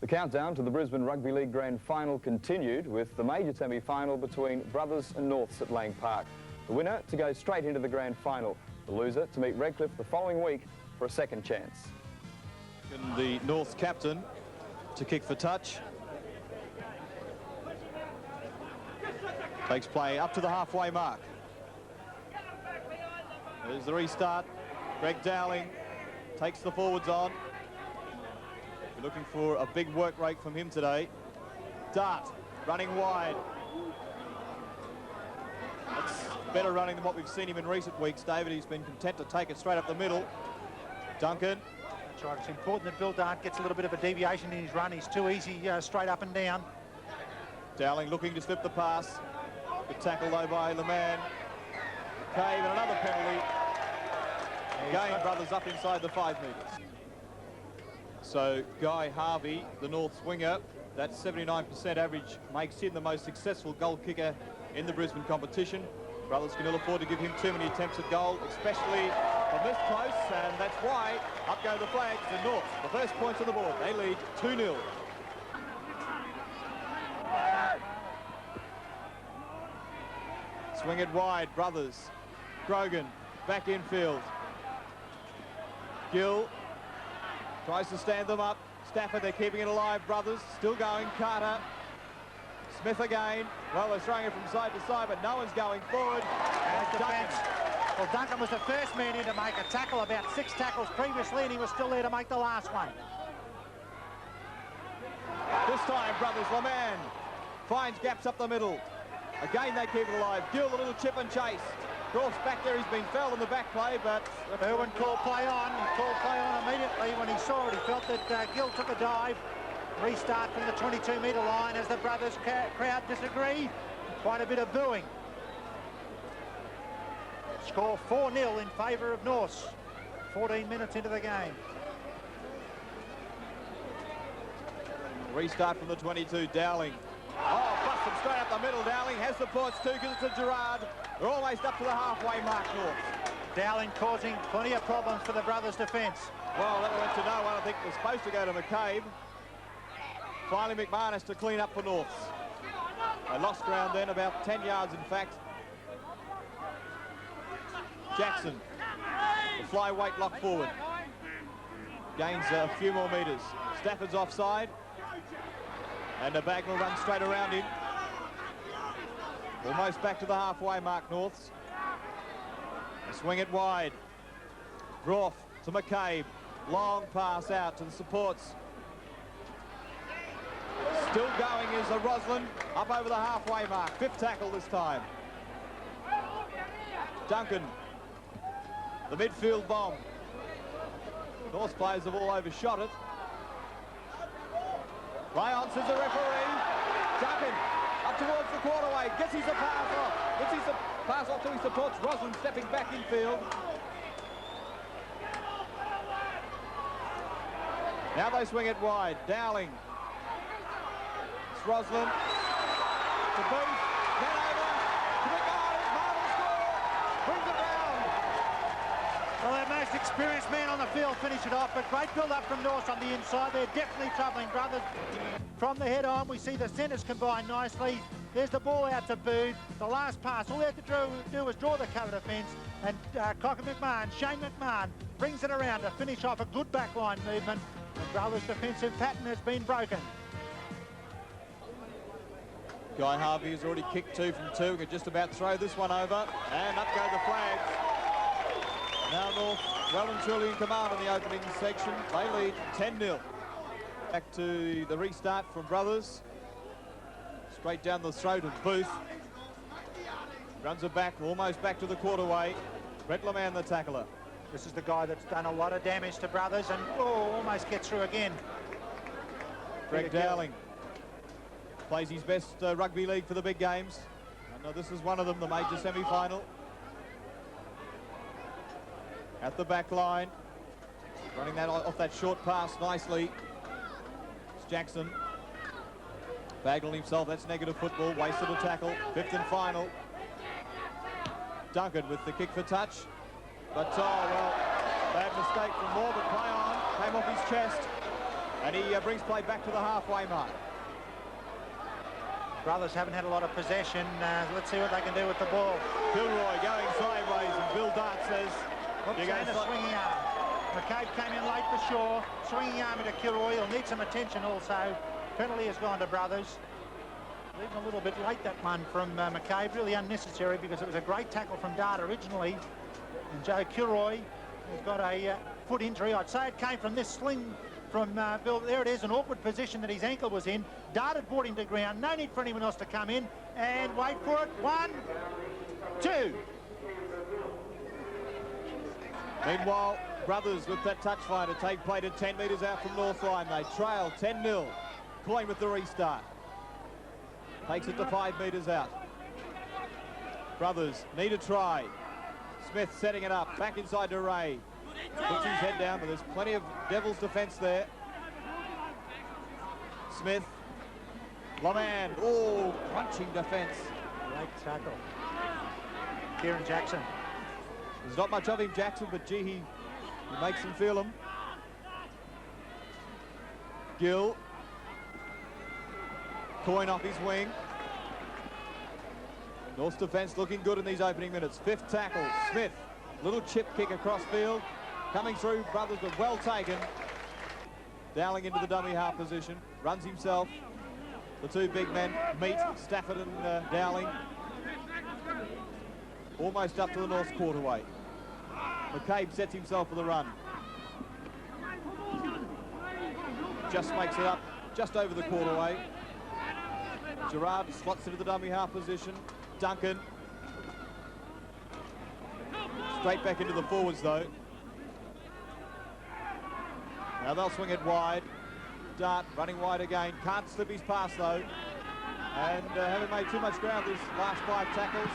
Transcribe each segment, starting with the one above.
The countdown to the Brisbane Rugby League Grand Final continued with the major semi-final between Brothers and Norths at Lang Park. The winner to go straight into the Grand Final, the loser to meet Redcliffe the following week for a second chance. And the Norths captain to kick for touch. Takes play up to the halfway mark. There's the restart. Greg Dowling takes the forwards on. We're looking for a big work rate from him today. Dart running wide. That's better running than what we've seen him in recent weeks, David. He's been content to take it straight up the middle. Duncan. That's right. It's important that Bill Dart gets a little bit of a deviation in his run. He's too easy straight up and down. Dowling looking to slip the pass. Good tackle though by LeMan. Cave and another penalty. Again, Brothers up inside the 5 metres. So Guy Harvey, the North's winger, that 79% average makes him the most successful goal kicker in the Brisbane competition. Brothers can ill afford to give him too many attempts at goal, especially from this close, and that's why up go the flags. The North, the first points on the board, they lead 2-0. Swing it wide, Brothers. Grogan, back infield. Gill tries to stand them up. Stafford, they're keeping it alive, Brothers. Still going, Carter. Smith again. Well, they're throwing it from side to side, but no one's going forward. And Duncan. Well, Duncan was the first man in to make a tackle, about 6 tackles previously, and he was still there to make the last one. This time, Brothers, LeMan finds gaps up the middle. Again, they keep it alive. Gill, a little chip and chase. Groff's back there, he's been felled in the back play, but Irwin called play on. He called play on immediately when he saw it. He felt that Gill took a dive. Restart from the 22-metre line as the Brothers crowd disagree. Quite a bit of booing. Score 4-0 in favour of Norths. 14 minutes into the game. Restart from the 22, Dowling. Oh, busts him straight up the middle. Dowling has the ports too because it's a Gerard. They're almost up to the halfway mark, North. Dowling causing plenty of problems for the Brothers' defence. Well, that went to no one. I think it was supposed to go to McCabe. Finally, McMahon has to clean up for Norths. They lost ground then, about 10 yards in fact. Jackson, the flyweight lock forward. Gains a few more metres. Stafford's offside. And the bag will run straight around him. Almost back to the halfway mark, Norths. They swing it wide. Groff to McCabe. Long pass out to the supports. Still going is a Roslin up over the halfway mark. 5th tackle this time. Duncan. The midfield bomb. North players have all overshot it. Ryan says the referee. Duncan up towards the quarterway. Gets his pass off. Gets his pass off to his supports. Roslin stepping back infield. Now they swing it wide. Dowling. It's Roslin. To Booth. Then over. To McMahon. Marvel score. Brings it round. Well, their most experienced man on the field finished it off, but great build-up from North on the inside. They're definitely troubling Brothers. From the head on, we see the centres combine nicely. There's the ball out to Booth. The last pass, all they have to do is draw the cover defence, and Cocker McMahon, Shane McMahon, brings it around to finish off a good backline movement. The Brothers' defensive pattern has been broken. Guy Harvey has already kicked 2 from 2. He could just about throw this one over, and up go the flags. Now North well and truly in command in the opening section. They lead 10-0. Back to the restart from Brothers. Straight down the throat of Booth. Runs it back, almost back to the quarterway. Brett LeMan, the tackler. This is the guy that's done a lot of damage to Brothers and almost gets through again. Greg Dowling plays his best rugby league for the big games. And this is one of them, the major semi-final. At the back line, running that off that short pass nicely. It's Jackson. Bagled himself, that's negative football, wasted a tackle. 5th and final. Duncan with the kick for touch. But, oh, well, bad mistake from Moore, but play on. Came off his chest. And he brings play back to the halfway mark. Brothers haven't had a lot of possession. Let's see what they can do with the ball. Kilroy going sideways, and Bill Dart says, Oops, and a swinging arm. McCabe came in late for sure. Swinging arm into Kilroy. He'll need some attention also. Penalty has gone to Brothers. Even a little bit late, that one from McCabe. Really unnecessary because it was a great tackle from Dart originally. And Joe Kilroy has got a foot injury. I'd say it came from this sling from Bill. There it is, an awkward position that his ankle was in. Dart had brought him to ground. No need for anyone else to come in. And wait for it. 1, 2. Meanwhile, Brothers with that touch line to take play to 10 metres out from North line. They trail 10-0. Coyne with the restart. Takes it to 5 metres out. Brothers need a try. Smith setting it up. Back inside to Ray. Puts his head down, but there's plenty of Devils defence there. Smith. Laman. Oh, crunching defence. Great tackle. Kieran Jackson. There's not much of him, Jackson, but gee, he makes him feel him. Gill. Coyne off his wing. North's defence looking good in these opening minutes. 5th tackle, Smith. Little chip kick across field. Coming through, Brothers, but well taken. Dowling into the dummy half position. Runs himself. The two big men meet, Stafford and Dowling. Almost up to the North's quarterway. McCabe sets himself for the run. Just makes it up just over the quarterway. Gerard slots into the dummy half position. Duncan. Straight back into the forwards though. Now they'll swing it wide. Dart running wide again. Can't slip his pass though. And haven't made too much ground these last 5 tackles.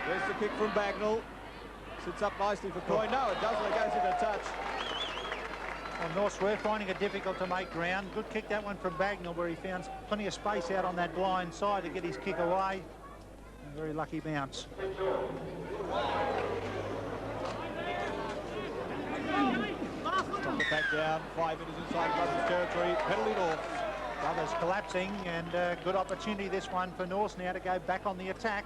There's the kick from Bagnall. Sits up nicely for Coyne. No, it doesn't. It goes into touch. Well, Norths were finding it difficult to make ground. Good kick, that one from Bagnall, where he found plenty of space out on that blind side to get his kick away. A very lucky bounce. Drop it back down. 5 minutes inside Brothers territory. Penalty North. Brothers collapsing, and good opportunity this one for Norths now to go back on the attack.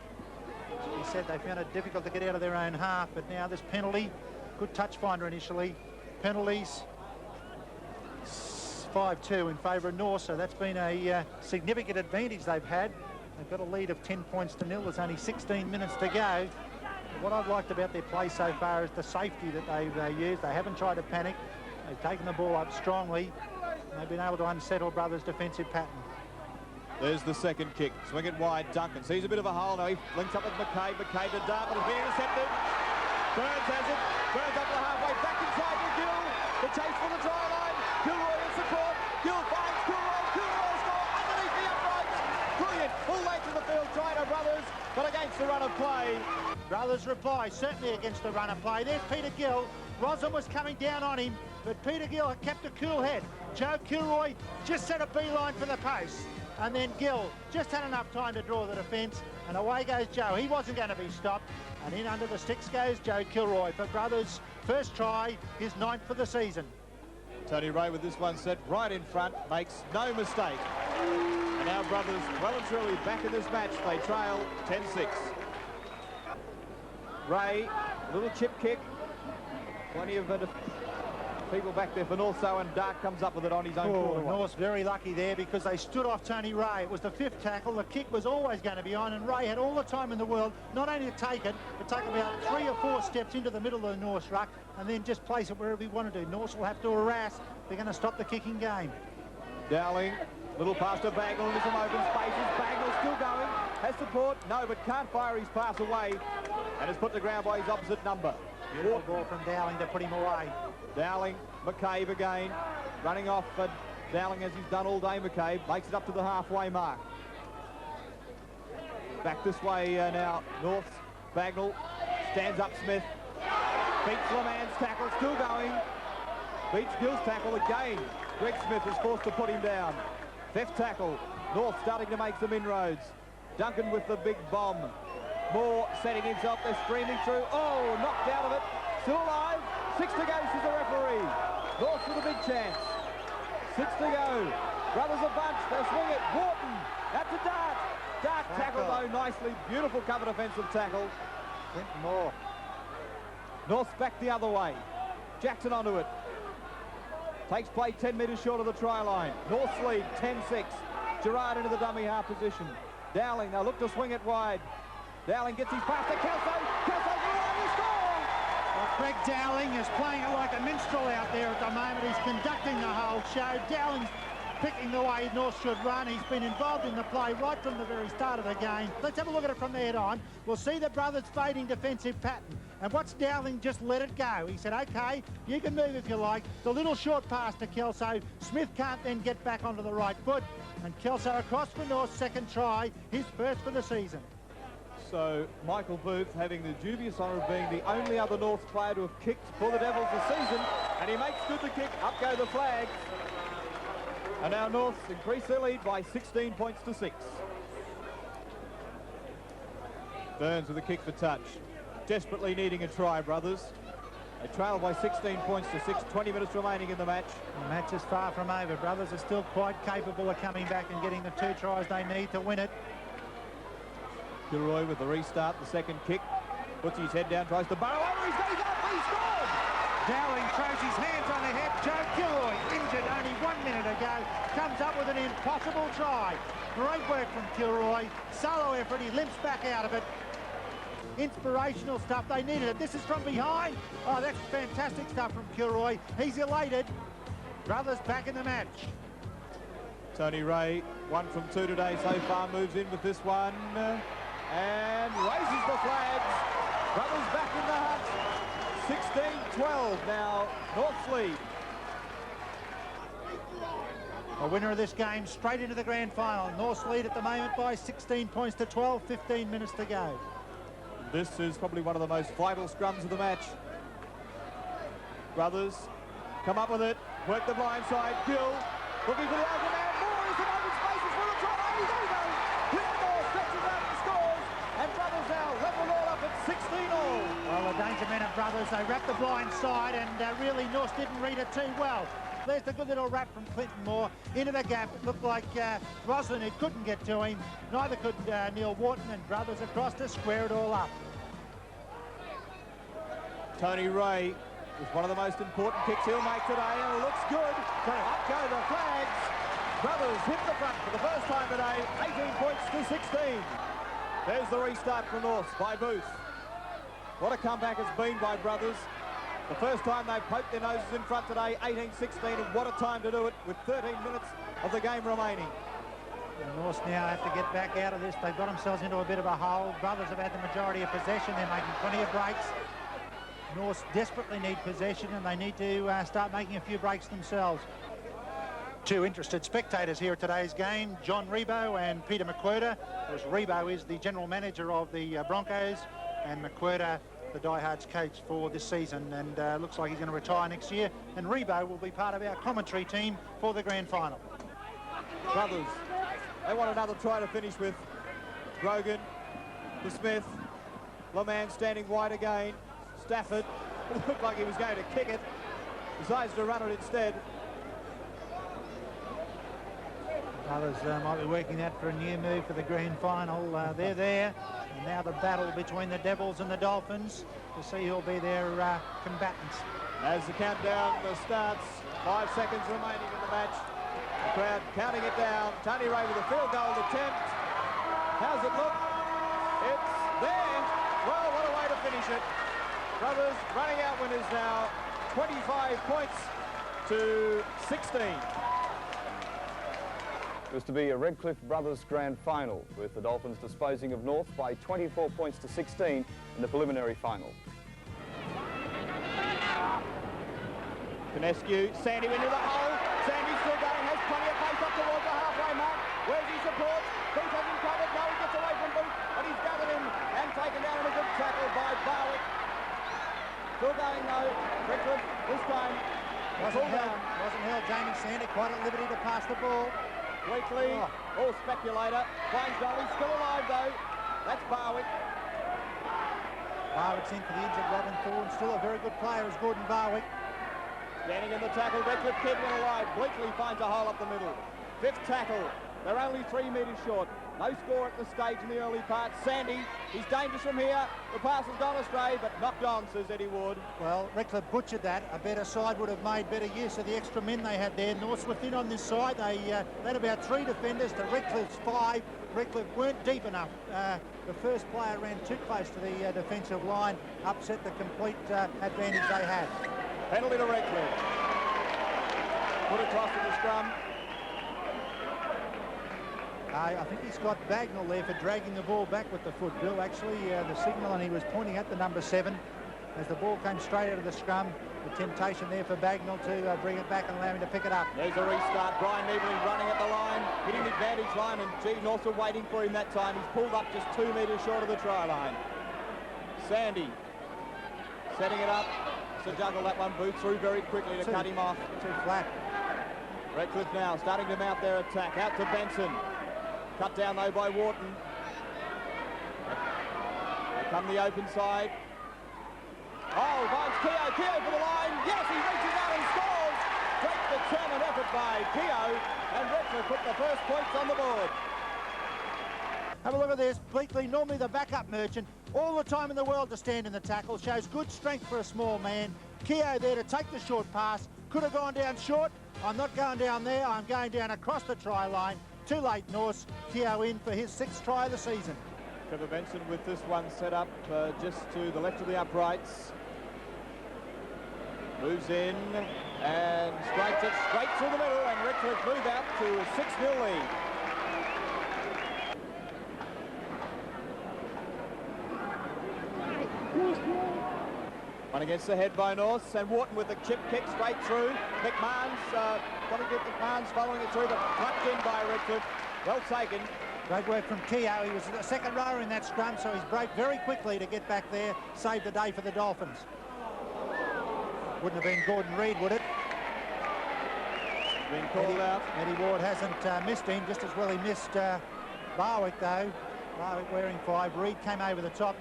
He said they found it difficult to get out of their own half, but now this penalty, good touch finder initially. Penalties 5-2 in favour of North, so that's been a significant advantage they've had. They've got a lead of 10 points to 0. There's only 16 minutes to go. But what I've liked about their play so far is the safety that they've used. They haven't tried to panic. They've taken the ball up strongly. And they've been able to unsettle Brothers' defensive pattern. There's the second kick. Swing it wide. Duncan sees a bit of a hole. Now he links up with McCabe. McCabe to Dart, but it's been intercepted. Burns has it. Burns up the halfway. Back inside to Gill. The chase for the try line. Gilroy in support. Gill finds Kilroy. Kilroy score underneath the uprights. Brilliant. Full length of the field. Try to Brothers, but against the run of play. Brothers reply, certainly against the run of play. There's Peter Gill. Roslin was coming down on him, but Peter Gill kept a cool head. Joe Kilroy just set a beeline for the post. And then Gill just had enough time to draw the defence, and away goes Joe. He wasn't going to be stopped, and in under the sticks goes Joe Kilroy for Brothers' first try, his 9th for the season. Tony Ray with this one set right in front, makes no mistake. And now Brothers well and truly back in this match. They trail 10-6. Ray, little chip kick. Plenty of people back there for North, so and Dart comes up with it on his own quarterway. North's very lucky there because they stood off Tony Ray. It was the 5th tackle. The kick was always going to be on, and Ray had all the time in the world not only to take it, but take about 3 or 4 steps into the middle of the North's ruck and then just place it wherever he wanted to. Norths will have to harass. They're going to stop the kicking game. Dowling, little pass to Bagnall into some open spaces. Bagnall still going, has support, no, but can't fire his pass away, and is put to ground by his opposite number. Beautiful ball from Dowling to put him away. Dowling, McCabe again, running off Dowling as he's done all day. McCabe makes it up to the halfway mark. Back this way now, North. Bagnall stands up Smith, beats Laman's tackle, still going, beats Gill's tackle again. Greg Smith is forced to put him down. 5th tackle, North starting to make some inroads. Duncan with the big bomb. Moore setting himself, they're streaming through. Oh, knocked out of it. Still alive. 6 to go, says the referee. North with a big chance. 6 to go. Brothers a bunch. They'll swing it. Wharton. That's a dart. Dart tackle though nicely. Beautiful cover defensive tackle. Clinton Moore. North's back the other way. Jackson onto it. Takes play 10 metres short of the try line. North's lead 10-6. Gerard into the dummy half position. Dowling, they'll look to swing it wide. Dowling gets his pass to Kelso. Kelso, he scores! Well, Greg Dowling is playing it like a minstrel out there at the moment. He's conducting the whole show. Dowling's picking the way North should run. He's been involved in the play right from the very start of the game. Let's have a look at it from the head on. We'll see the brothers' fading defensive pattern. And what's Dowling just let it go? He said, OK, you can move if you like. The little short pass to Kelso. Smith can't then get back onto the right foot. And Kelso across for North's second try, his first for the season. So Michael Booth having the dubious honour of being the only other North player to have kicked for the Devils this season. And he makes good the kick. Up go the flags. And now North's increased their lead by 16 points to 6. Burns with a kick for touch. Desperately needing a try, brothers. They trail by 16 points to 6, 20 minutes remaining in the match. The match is far from over. Brothers are still quite capable of coming back and getting the 2 tries they need to win it. Gilroy with the restart, the second kick. Puts his head down, tries to burrow over. He's got his up, he scored! Dowling throws his hands on the head. Joe Gilroy, injured only 1 minute ago, comes up with an impossible try. Great work from Gilroy. Solo effort, he limps back out of it. Inspirational stuff, they needed it. This is from behind. Oh, that's fantastic stuff from Gilroy. He's elated. Brothers back in the match. Tony Ray, 1 from 2 today so far, moves in with this one and raises the flags. Brothers back in the hunt. 16-12 now, North's lead. A winner of this game straight into the grand final. North's lead at the moment by 16 points to 12, 15 minutes to go. This is probably one of the most vital scrums of the match. Brothers come up with it, work the blind side. Gill looking for the open man. Moore is in open spaces for the try. There he goes. Clint Moore stretches out and scores. And Brothers now level all up at 16-all. Well, the danger men of Brothers, they wrapped the blind side and really North didn't read it too well. There's the good little wrap from Clinton Moore into the gap. It looked like Roslin, who couldn't get to him. Neither could Neil Wharton, and Brothers across to square it all up. Tony Ray with one of the most important kicks he'll make today, and it looks good. Up go the flags. Brothers hit the front for the first time today, 18 points to 16. There's the restart for North by Booth. What a comeback it's been by Brothers. The first time they've poked their noses in front today, 18-16, and what a time to do it with 13 minutes of the game remaining. The North now have to get back out of this. They've got themselves into a bit of a hole. Brothers have had the majority of possession. They're making plenty of breaks. North desperately need possession, and they need to start making a few breaks themselves. 2 interested spectators here at today's game, John Rebo and Peter McWhirter. Of course, Rebo is the general manager of the Broncos, and McWhirter the diehards coach for this season, and looks like he's going to retire next year, and Rebo will be part of our commentary team for the grand final. Brothers, they want another try to finish with. Grogan to Smith. Lemon standing wide again. Stafford, it looked like he was going to kick it, decides to run it instead. Others might be working that for a new move for the grand final. They're there, and now the battle between the Devils and the Dolphins to see who'll be their combatants. As the countdown starts, 5 seconds remaining in the match. The crowd counting it down. Tony Ray with a field goal attempt. How's it look? It's there. Well, what a way to finish it. Brothers running out winners now, 25 points to 16. It was to be a Redcliffe Brothers grand final, with the Dolphins disposing of North by 24 points to 16 in the preliminary final. Conescu, Sandy into the hole. Sandy still going, has plenty of pace up towards the halfway mark. Where's his support? Booth has him covered. No, he gets away from Booth, but he's gathered him and taken down in a good tackle by Barwick. Still going though, Redcliffe this time. Wasn't held. Jamie Sandy quite at liberty to pass the ball. Weekly, all speculator, finds Dolly, still alive though. That's Barwick. Barwick's in for the injured Robin Thorne, still a very good player as Gordon Barwick. Standing in the tackle, Redcliffe keeping it alive. Bleakley finds a hole up the middle. Fifth tackle. They're only 3 metres short. No score at the stage in the early part. Sandy, he's dangerous from here. The pass has gone astray, but knocked on, says Eddie Ward. Well, Redcliffe butchered that. A better side would have made better use of the extra men they had there. Norths were thin on this side. They had about 3 defenders to Redcliffe's 5. Redcliffe weren't deep enough. The first player ran too close to the defensive line, upset the complete advantage they had. Penalty to Redcliffe. Put across to the scrum. I think he's got Bagnall there for dragging the ball back with the foot, Bill. Actually, the signal, and he was pointing at the number 7 as the ball came straight out of the scrum. The temptation there for Bagnall to bring it back and allow him to pick it up. There's a restart. Brian Niebling running at the line, hitting the advantage line, and gee, Norths were waiting for him that time. He's pulled up just 2 metres short of the try line. Sandy setting it up to juggle that one. Boot through very quickly to cut him off. Too flat. Redcliffe now starting to mount their attack. Out to Benson. Cut down though by Wharton. They come the open side. Oh, finds Keogh. Keogh for the line. Yes, he reaches out and scores. Great determined effort by Keogh, and Redcliffe put the first points on the board. Have a look at this. Bleakley, normally the backup merchant, all the time in the world to stand in the tackle. Shows good strength for a small man. Keogh there to take the short pass. Could have gone down short. I'm not going down there. I'm going down across the try line. Too late, Norths. Keogh in for his 6th try of the season. Trevor Benson with this one set up just to the left of the uprights. Moves in and strikes it straight through the middle, and Redcliffe move out to a 6-0 lead. One against the head by Norths, and Wharton with the chip kick straight through. McMahon's got to get McMahon's following it through, but plucked in by Redcliffe. Well taken. Great work from Keogh. He was the second rower in that scrum, so he's broke very quickly to get back there. Saved the day for the Dolphins. Wouldn't have been Gordon Reid, would it? Been called out. Eddie Ward hasn't missed him, just as well he missed Barwick, though. Barwick wearing 5. Reid came over the top.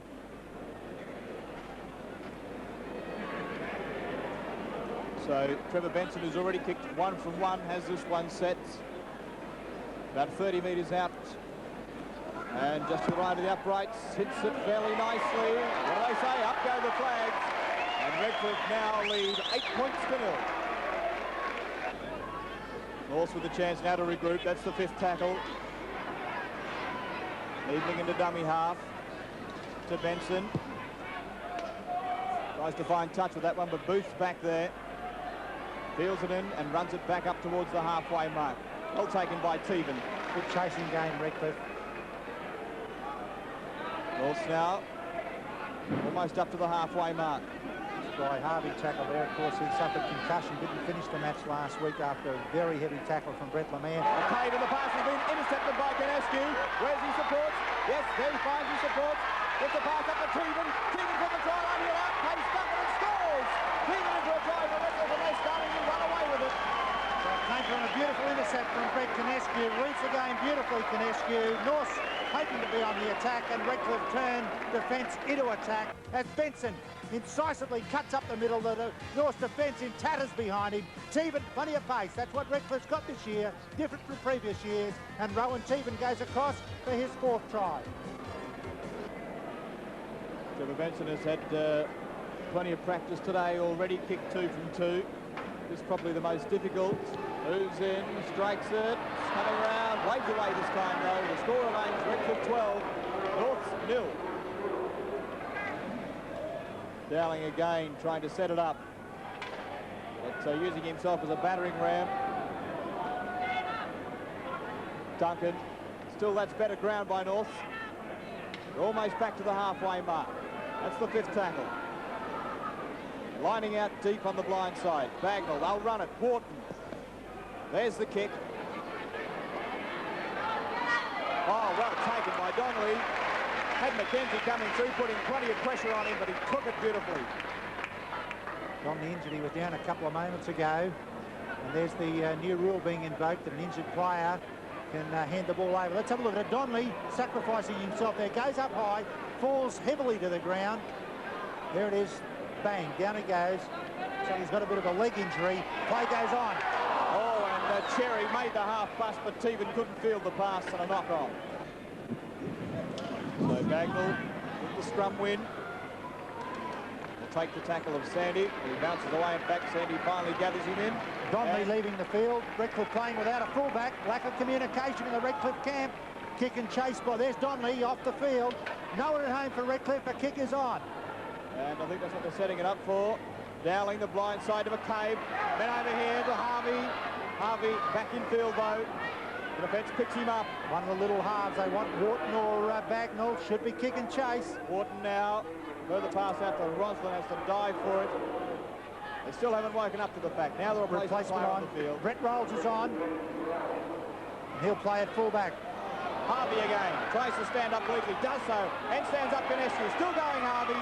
So Trevor Benson, who's already kicked 1 from 1, has this one set. About 30 metres out. And just to the right of the uprights, hits it fairly nicely. What do they say? Up go the flags. And Redcliffe now lead 8 points to 0. Norths with a chance now to regroup. That's the 5th tackle. Niebling into dummy half to Benson. Tries to find touch with that one, but Booth's back there. Peels it in and runs it back up towards the halfway mark. Well taken by Teven. Good chasing game, Redcliffe. Norths now almost up to the halfway mark. By Harvey tackle there. Of course, he suffered concussion, didn't finish the match last week after a very heavy tackle from Brett Lemare. Cave, and the pass has been intercepted by Canescu. Where's his supports? Yes, there he finds his supports. Gets the pass up to Teven. Teven from the try line here out. Cave stuck it and scores. Teven into a try for Redcliffe, and they're starting to run away with it. So it came from a beautiful intercept from Brett Canescu. Reads the game beautifully, Canescu. Norths hoping to be on the attack, and Redcliffe turned defence into attack as Benson incisively cuts up the middle. The North's defence in tatters behind him. Teven, plenty of pace. That's what Redcliffe's got this year, different from previous years. And Rowan Teven goes across for his 4th try. Trevor Benson has had plenty of practice today, already kicked 2 from 2. This is probably the most difficult. Moves in, strikes it, coming around, waves away this time though. The score remains Redcliffe 12, Norths 0. Dowling again trying to set it up, but using himself as a battering ram. Duncan, still that's better ground by Norths. They're almost back to the halfway mark. That's the 5th tackle. Lining out deep on the blind side. Bagnall, they'll run it. Wharton. There's the kick. Oh, well taken by Donnelly. Had McKenzie coming through, putting plenty of pressure on him, but he took it beautifully. Donnelly injured. He was down a couple of moments ago. And there's the new rule being invoked that an injured player can hand the ball over. Let's have a look at it. Donnelly sacrificing himself there. Goes up high, falls heavily to the ground. There it is. Bang, down it goes. looks like he's got a bit of a leg injury. Play goes on. Oh, and Cherry made the half bust, but Teevan couldn't field the pass and a knock on. So Bagnall with the scrum win. Will take the tackle of Sandy. He bounces away and back. Sandy finally gathers him in. Donnelly leaving the field. Redcliffe playing without a fullback. Lack of communication in the Redcliffe camp. Kick and chase by, there's Donnelly off the field. No one at home for Redcliffe. A kick is on. And I think that's what they're setting it up for. Dowling the blind side of a cave. Then over here to Harvey. Harvey back in field though. The defence picks him up. One of the little halves. They want Wharton or Bagnall. Should be kick and chase. Wharton now. Further pass out to Roslin, has to dive for it. They still haven't woken up to the fact. Now the replacement player on the field. Brett Rolls is on. He'll play at fullback. Harvey again. Tries to stand up weakly. Does so. And stands up Finescu. Still going Harvey.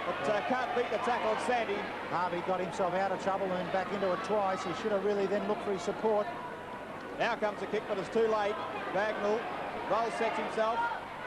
But can't beat the tackle of Sandy. Harvey got himself out of trouble and back into it twice. He should have really then looked for his support. Now comes the kick, but it's too late. Bagnall. Rolls sets himself.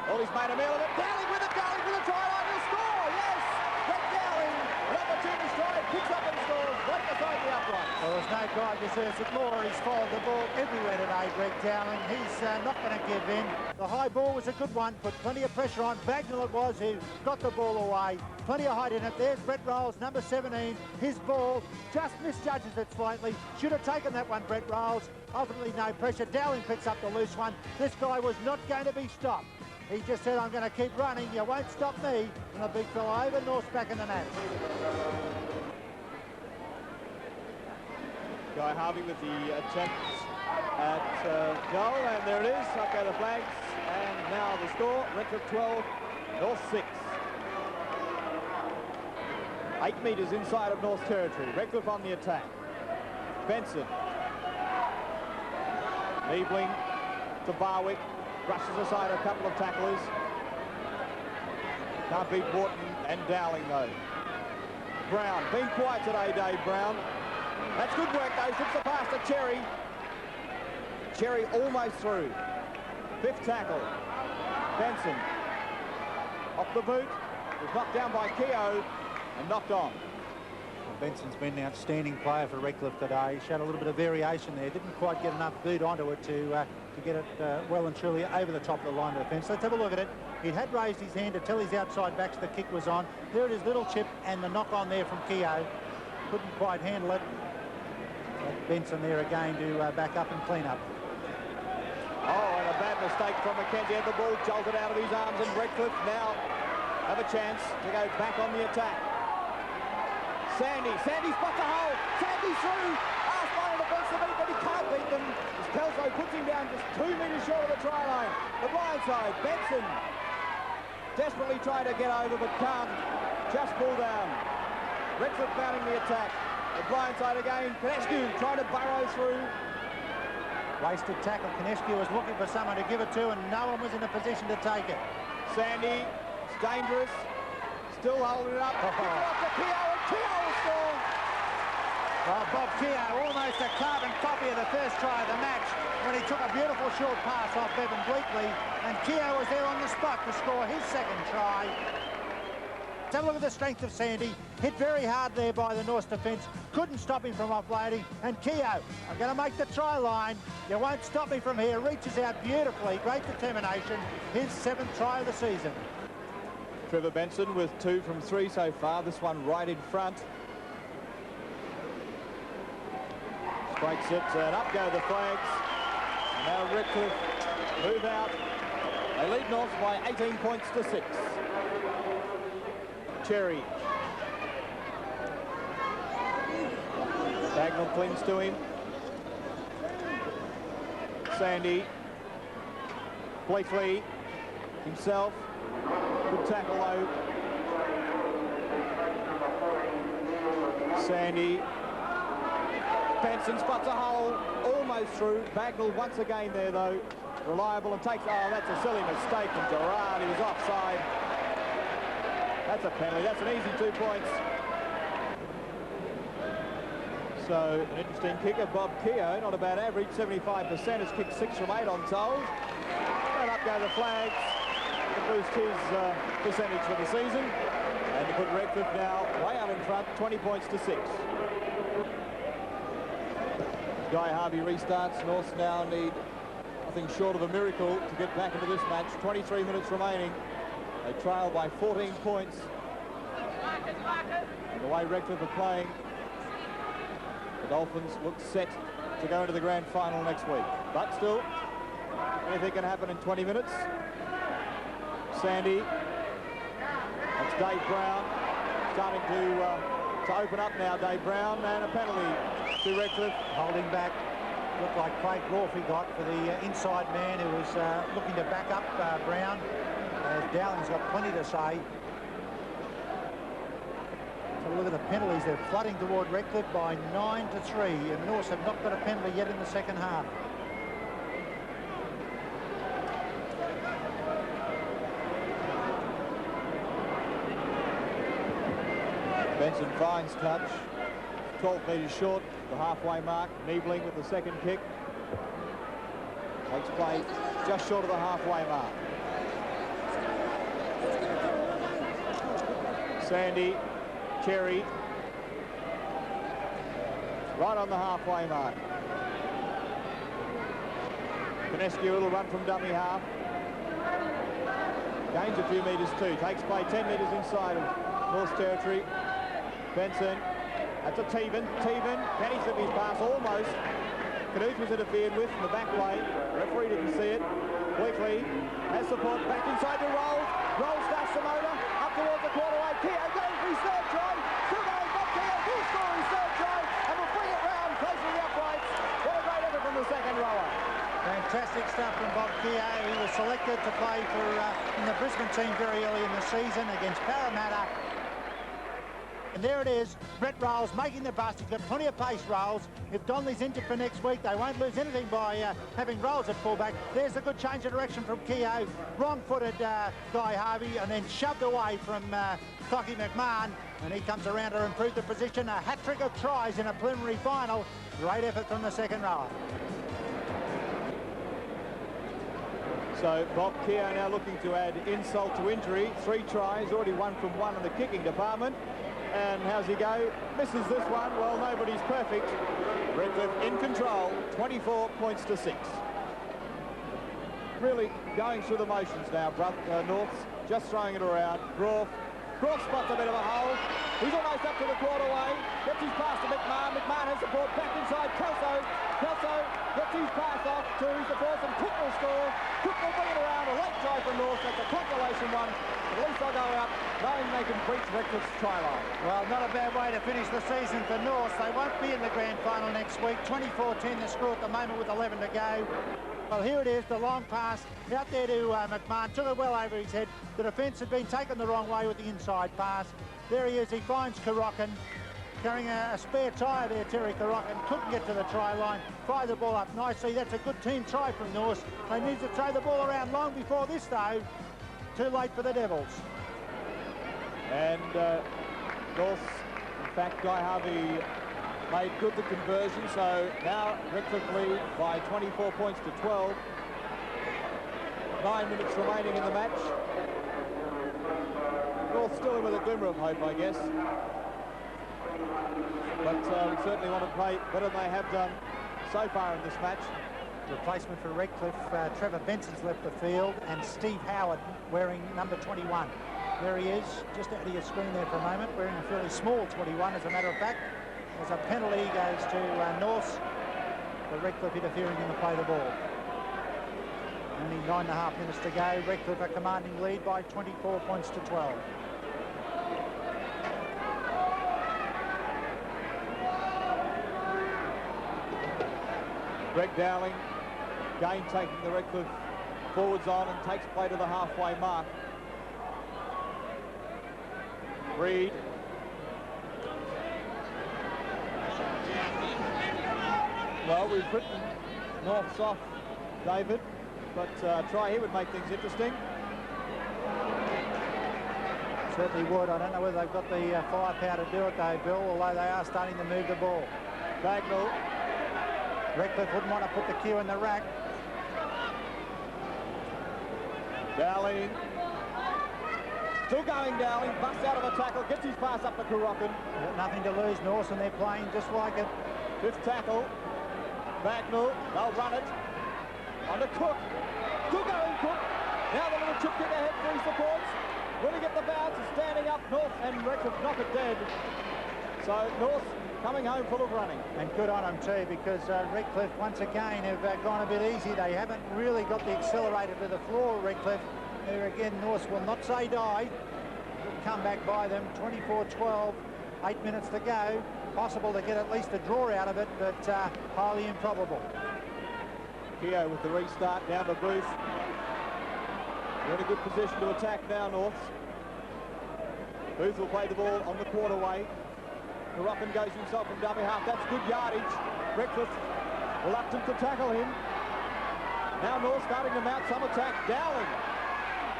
Well, he's made a meal of it. Dowling with it, Dowling for the try line. He'll score, yes! Brett Dowling, the opportunity strike, picks up and scores right beside the upright. Well, there's no guy deserves it more. He's followed the ball everywhere today, Brett Dowling. He's not going to give in. The high ball was a good one, put plenty of pressure on. Bagnall it was who got the ball away. Plenty of height in it. There's Brett Rolls, number 17. His ball just misjudges it slightly. Should have taken that one, Brett Rolls. Ultimately, no pressure. Dowling picks up the loose one. This guy was not going to be stopped. He just said, I'm going to keep running. You won't stop me. And the big fella over North's back in the net. Guy Harvey with the attempt at goal. And there it is. Up go the flags. And now the score. Redcliffe 12, North 6. 8 metres inside of North territory. Redcliffe on the attack. Benson. Niebling to Barwick. Brushes aside a couple of tacklers. Can't beat Wharton and Dowling though. Brown, been quiet today, Dave Brown. That's good work though, slips the pass to Cherry. Cherry almost through. 5th tackle. Benson. Off the boot. Was knocked down by Keogh and knocked on. Benson's been an outstanding player for Redcliffe today. He showed a little bit of variation there. Didn't quite get enough boot onto it to get it well and truly over the top of the line of defence. Let's have a look at it. He had raised his hand to tell his outside backs the kick was on. There it is, little chip and the knock on there from Keogh. Couldn't quite handle it. Benson there again to back up and clean up. Oh, and a bad mistake from McKenzie. Had the ball jolted out of his arms, and Redcliffe now have a chance to go back on the attack. Sandy spots a hole. Sandy through. Asked by the defence to beat, but he can't beat them. As Kelso puts him down just 2 metres short of the try line. The blind side, Benson desperately trying to get over, but can't. Just pull down. Redcliffe mounting the attack. The blind side again. Finescu trying to burrow through. Wasted tackle. Finescu was looking for someone to give it to, and no one was in a position to take it. Sandy, it's dangerous. Still holding it up. Kick it off to Keogh, and Keogh will score. Well, Bob Keogh, almost a carbon copy of the first try of the match when he took a beautiful short pass off Bevan Bleakley, and Keogh was there on the spot to score his 2nd try. Let's have a look at the strength of Sandy. Hit very hard there by the North defence. Couldn't stop him from offloading. And Keogh, I'm going to make the try line. You won't stop me from here. Reaches out beautifully. Great determination. His 7th try of the season. Trevor Benson with 2 from 3 so far. This one right in front. Strikes it and up go the flags. And now Redcliffe move out. They lead North by 18 points to 6. Cherry. Bagnall clings to him. Sandy. Bleakley himself. Good tackle though. Sandy. Benson spots a hole, almost through. Bagnall once again there though. Reliable and takes, oh, that's a silly mistake from Gerard. He was offside. That's a penalty. That's an easy 2 points. So an interesting kicker, Bob Keogh, not a bad average, 75%. Has kicked 6 from 8 on told. And up go the flags to boost his percentage for the season. And to put Redcliffe now way up in front, 20 points to 6. Guy Harvey restarts. Norths now need nothing short of a miracle to get back into this match. 23 minutes remaining. They trail by 14 points. And the way Redcliffe are playing, the Dolphins look set to go into the grand final next week. But still, anything can happen in 20 minutes. Sandy. That's Dave Brown. Starting to open up now, Dave Brown. And a penalty to Redcliffe. Holding back. Looked like Craig Lawfey got for the inside man who was looking to back up Brown. Dowling's got plenty to say. So look at the penalties. They're flooding toward Redcliffe by 9-3. And Norths have not got a penalty yet in the second half. Benson finds touch. 12 metres short, the halfway mark. Niebling with the second kick. Takes play just short of the halfway mark. Sandy, Cherry. Right on the halfway mark. Koneski, a little run from dummy half. Gains a few metres too. Takes play 10 metres inside of North's territory. Benson. That's a Teven. Can he slip his pass? Almost. Canute was interfered with in the back lane. Referee didn't see it. Bleakley has support. Back inside to Rolls. Rolls starts the motor. Up towards the quarterway. Keogh goes for his third try. Still going back. Keogh will score his third try. And will bring it round close to the uprights. What a great effort from the second rower. Fantastic stuff from Bob Keogh. He was selected to play for in the Brisbane team very early in the season against Parramatta. And there it is, Brett Rolls making the bust. He's got plenty of pace, Rolls. If Donnelly's injured for next week, they won't lose anything by having Rolls at fullback. There's a good change of direction from Keogh. Wrong-footed Guy Harvey, and then shoved away from Cocky McMahon. And he comes around to improve the position. A hat-trick of tries in a preliminary final. Great effort from the second rower. So Bob Keogh now looking to add insult to injury. 3 tries, already 1 from 1 in the kicking department. And how's he go? Misses this one. Well, nobody's perfect. Redcliffe in control, 24 points to 6. Really going through the motions now, Norths. Just throwing it around. Groff spots a bit of a hole. He's almost up to the quarterway. Gets his pass to McMahon. McMahon has support back inside Kelso. Kelso gets his pass off to support, and Cook will score. Cook will bring it around. A late try from North. That's a calculation one. At least they'll go out knowing they can breach Redcliffe's try line. Well, not a bad way to finish the season for North. They won't be in the grand final next week. 24-10 the score at the moment with 11 to go. Well, here it is, the long pass out there to McMahon. Took it well over his head. The defence had been taken the wrong way with the inside pass. There he is. He finds Karokin. Carrying a spare tyre there, Terry Karokin. Couldn't get to the try line. Fire the ball up nicely. That's a good team try from North. They need to throw the ball around long before this, though. Too late for the Devils. And North, in fact, Guy Harvey made good the conversion, so now Redcliffe lead by 24 points to 12. 9 minutes remaining in the match. North still in with a glimmer of hope, I guess. But we certainly want to play better than they have done so far in this match. Replacement for Redcliffe, Trevor Benson's left the field, and Steve Howard wearing number 21. There he is, just out of your screen there for a moment, wearing a fairly small 21, as a matter of fact. As a penalty goes to North for Redcliffe interfering in the play of the ball. Only 9.5 minutes to go. Redcliffe a commanding lead by 24 points to 12. Greg Dowling, again taking the Redcliffe forwards on and takes play to the halfway mark. Reed. Well, we've written North's off, David, but try here would make things interesting. Certainly would. I don't know whether they've got the firepower to do it, though, Bill, although they are starting to move the ball. Bagnall. Redcliffe wouldn't want to put the cue in the rack. Dowling. Still going Dowling, busts out of a tackle, gets his pass up to Karakin. Got nothing to lose, Norse, and they're playing just like it. Fifth tackle. Bagnall, they'll run it. On to Cook. Still going Cook. Now the little chip kick ahead for his supports. Will he get the bounce? Is standing up. North and Redcliffe knock it dead. So North coming home full of running. And good on them too, because Redcliffe once again have gone a bit easy. They haven't really got the accelerator to the floor, Redcliffe. There again, North will not say die. Will come back by them. 24-12, 8 minutes to go. Possible to get at least a draw out of it, but highly improbable. Keogh with the restart down to Booth. They're in a good position to attack now, Norths. Booth will play the ball on the quarterway. Karakin goes himself from dummy half. That's good yardage. Redcliffe reluctant to tackle him. Now North starting to mount some attack. Dowling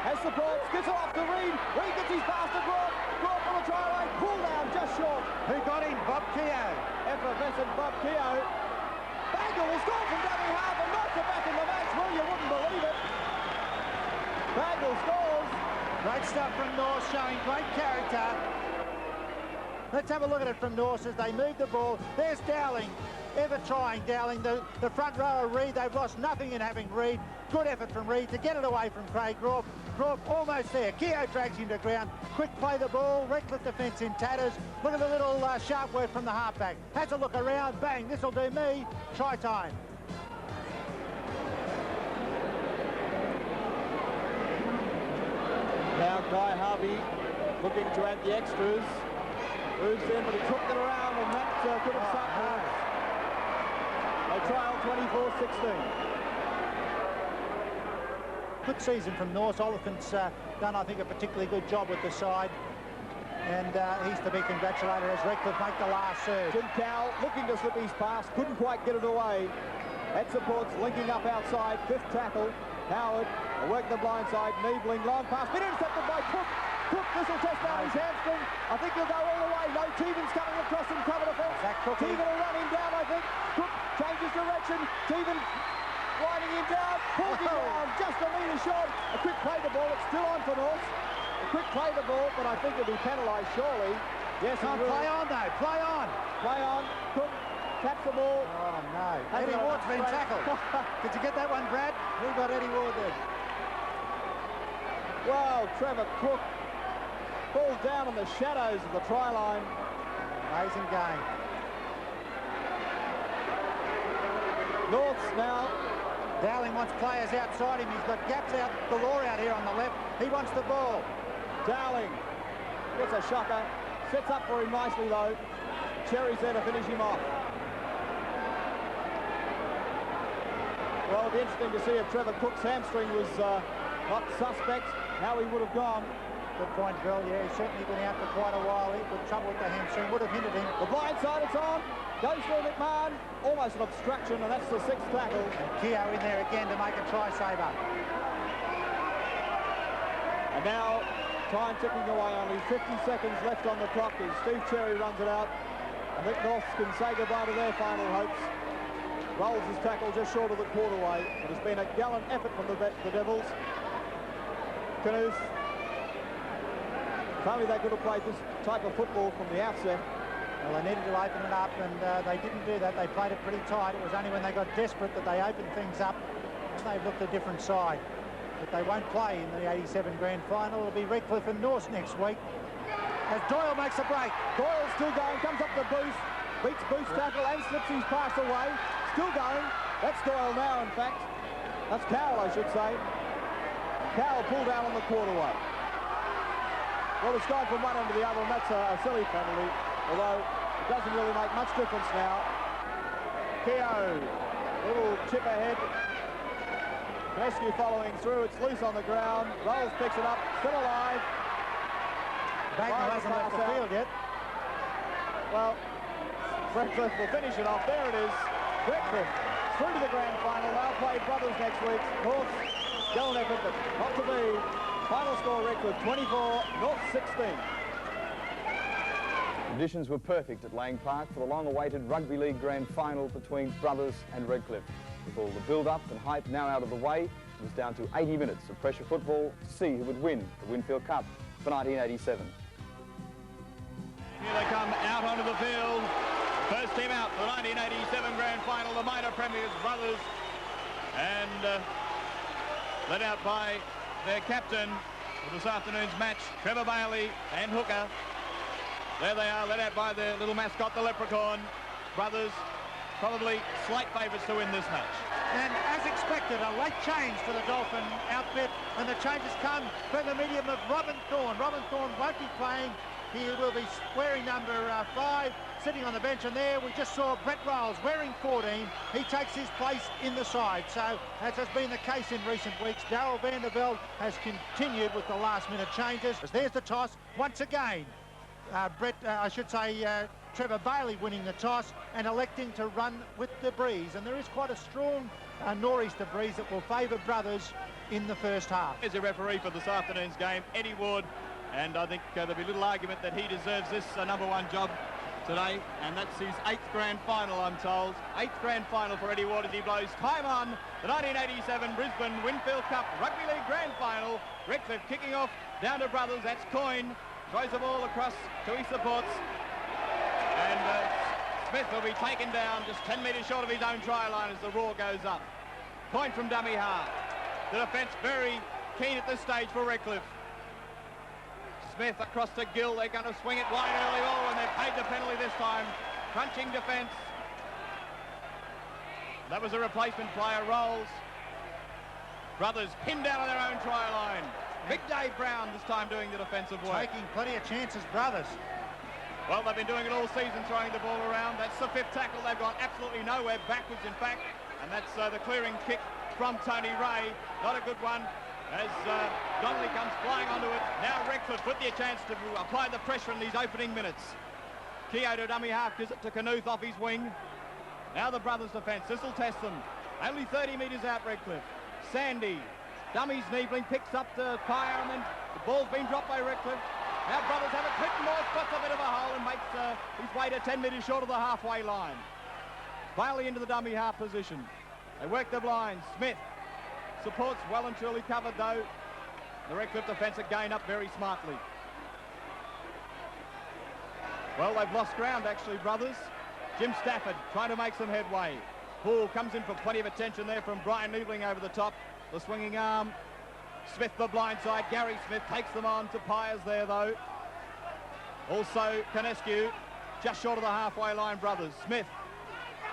has supports, gets it off to Reid. Reid gets his pass to Groff. Groff on the try line, pull down just short. Who got him? Bob Keogh. Effervescent Bob Keogh. Bagnall will score from dummy half and knocks it back in the match. Well, you wouldn't believe it. Bagnall scores. Great stuff from North, showing great character. Let's have a look at it from North as they move the ball. There's Dowling, ever trying Dowling. The front row of Reid, they've lost nothing in having Reid. Good effort from Reid to get it away from Craig Groff. Groff almost there. Keogh drags him to ground. Quick play the ball. Redcliffe defence in tatters. Look at the little sharp work from the halfback. Has a look around. Bang, this'll do me. Try time. Now Guy Harvey looking to add the extras. Moves in, but he took it around and that could have stopped. They trail 24-16. Good season from North. Oliphant's done, I think, a particularly good job with the side. And he's to be congratulated as Redcliffe make the last serve. Jim Cowell looking to slip his pass, couldn't quite get it away. Head supports linking up outside, fifth tackle. Howard work the blind side, Niebling, long pass, been intercepted by Cook. Cook, this will test down his hamstring. I think he'll go all the way. No, Teevan's coming across in cover defence. Teevan will run him down, I think. Cook changes direction. Teevan winding him down, pulls him down, just a metre short. A quick play the ball, it's still on for North. A quick play the ball, but I think he'll be penalised surely. Yes, Can't play on though, play on. Play on, Cook taps the ball. Oh no, Eddie Ward's been tackled. Did you get that one, Brad? Who got Eddie Ward there? Well, Trevor Cook falls down in the shadows of the try line. Amazing game. North's now. Dowling wants players outside him. He's got gaps out galore out here on the left. He wants the ball. Dowling gets a shocker. Sets up for him nicely though. Cherry's there to finish him off. Well, it'll be interesting to see if Trevor Cook's hamstring was not suspect, how he would have gone. Good point, Bill. Yeah, he's certainly been out for quite a while. He had trouble with the hamstring. Would have hindered him. The blind side, it's on. Goes through McMahon. Almost an obstruction, and that's the sixth tackle. And Keogh in there again to make a try saver. And now, time ticking away. Only 50 seconds left on the clock as Steve Cherry runs it out. I think North can say goodbye to their final hopes. Rolls his tackle just short of the quarterway. It has been a gallant effort from the Devils. Canoes. If only they could have played this type of football from the outset. Well, they needed to open it up, and they didn't do that. They played it pretty tight. It was only when they got desperate that they opened things up, and they've looked a different side. But they won't play in the 87 grand final. It'll be Redcliffe and North next week. As Doyle makes a break. Doyle's still going, comes up to Booth, beats Booth's tackle and slips his pass away. Still going. That's Doyle now, in fact. That's Cowell, I should say. Cowell pulled down on the quarterway. Well, it's gone from one end to the other, and that's a silly penalty, although it doesn't really make much difference now. Keogh, little chip ahead. Rescue following through, it's loose on the ground. Rolls picks it up, still alive. Bagnall hasn't left the field yet. Well, Redcliffe will finish it off. There it is. Redcliffe through to the grand final. They'll play Brothers next week. North, gallant effort, but not to be. Final score, Redcliffe 24, North 16. Conditions were perfect at Lang Park for the long-awaited Rugby League Grand Final between Brothers and Redcliffe. With all the build-up and hype now out of the way, it was down to 80 minutes of pressure football to see who would win the Winfield Cup. for 1987. Here they come out onto the field. First team out for the 1987 Grand Final, the minor premiers brothers, and led out by their captain for this afternoon's match, Trevor Bailey and Hooker. There they are, led out by their little mascot, the Leprechaun. Brothers, probably slight favourites to win this match. And as expected, a late change for the Dolphin outfit, and the changes come from the medium of Robin Thorne. Robin Thorne won't be playing. He will be wearing number 5, sitting on the bench, and there we just saw Brett Rolls wearing 14. He takes his place in the side. So, as has been the case in recent weeks, Darryl Vandervelde has continued with the last-minute changes. There's the toss once again. Trevor Bailey winning the toss and electing to run with the breeze. And there is quite a strong nor'easter breeze that will favour brothers in the first half. Here's a referee for this afternoon's game, Eddie Ward, and I think there'll be little argument that he deserves this number 1 job today, and that's his 8th Grand Final, I'm told. 8th Grand Final for Eddie Ward as he blows time on the 1987 Brisbane Winfield Cup Rugby League Grand Final. Redcliffe kicking off down to brothers. That's Coyne. Throws the ball across to his supports. And Smith will be taken down just 10 metres short of his own try line as the roar goes up. Point from dummy half. The defence very keen at this stage for Redcliffe. Smith across to Gill. They're going to swing it wide early. Oh, and they've paid the penalty this time. Crunching defence. That was a replacement player, Rolls. Brothers pinned down on their own try line. Big Dave Brown this time doing the defensive work. Taking plenty of chances, brothers. Well, they've been doing it all season, throwing the ball around. That's the 5th tackle. They've gone absolutely nowhere, backwards in fact. And that's the clearing kick from Tony Ray. Not a good one as Donnelly comes flying onto it. Now Redcliffe with the chance to apply the pressure in these opening minutes. Keogh to dummy half, gives it to Knuth off his wing. Now the brothers' defence. This will test them. Only 30 metres out, Redcliffe. Sandy. Dummies Niebling picks up the fire, and then the ball's been dropped by Redcliffe. Now brothers have it. Clinton Moore spots a bit of a hole and makes his way to 10 metres short of the halfway line. Bailey into the dummy half position. They work the blind. Smith supports well and truly covered though. The Redcliffe defence again up very smartly. Well, they've lost ground actually, brothers. Jim Stafford trying to make some headway. Poole comes in for plenty of attention there from Brian Niebling over the top. The swinging arm. Smith the blind side. Gary Smith takes them on to Pyers there though. Also Conescu just short of the halfway line, brothers. Smith,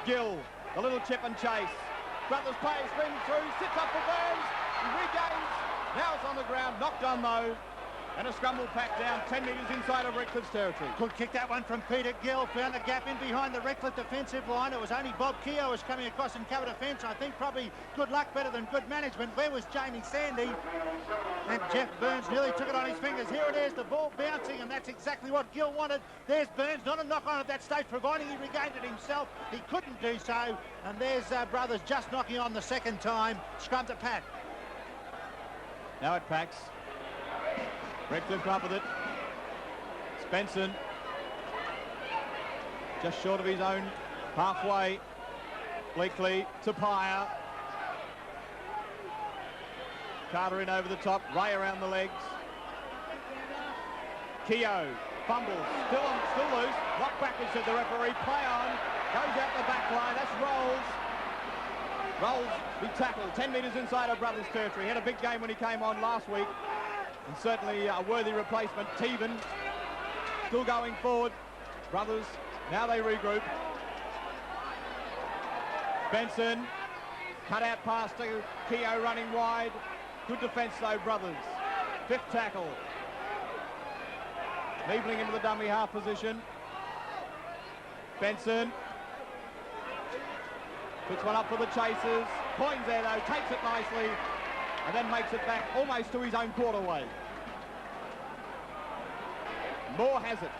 Gill, the little chip and chase. Brothers players screaming through, sits up for Burns, he regains. Now it's on the ground, knocked on though. And a scrum will pack down 10 metres inside of Redcliffe's territory. Good kick that one from Peter Gill. Found the gap in behind the Redcliffe defensive line. It was only Bob Keogh was coming across and covered a fence. I think probably good luck better than good management. Where was Jamie Sandy? And Jeff Burns nearly took it on his fingers. Here it is, the ball bouncing, and that's exactly what Gill wanted. There's Burns, not a knock on at that stage, providing he regained it himself. He couldn't do so. And there's brothers just knocking on the second time. Scrum to pack. Now it packs. Redcliffe up with it. Spenson just short of his own halfway. Bleakley to Pyer. Carter in over the top. Ray around the legs. Keogh fumbles. Still loose. Knocked backwards, said the referee. Play on. Goes out the back line. That's Rolls. Rolls be tackled 10 metres inside of Brothers' territory. He had a big game when he came on last week. And certainly a worthy replacement. Teven still going forward. Brothers, now they regroup. Benson, cut out pass to Keogh running wide. Good defence though, Brothers. 5th tackle. Niebling into the dummy half position. Benson puts one up for the chasers. Coyne's there though, takes it nicely. And then makes it back almost to his own quarterway. Moore has it.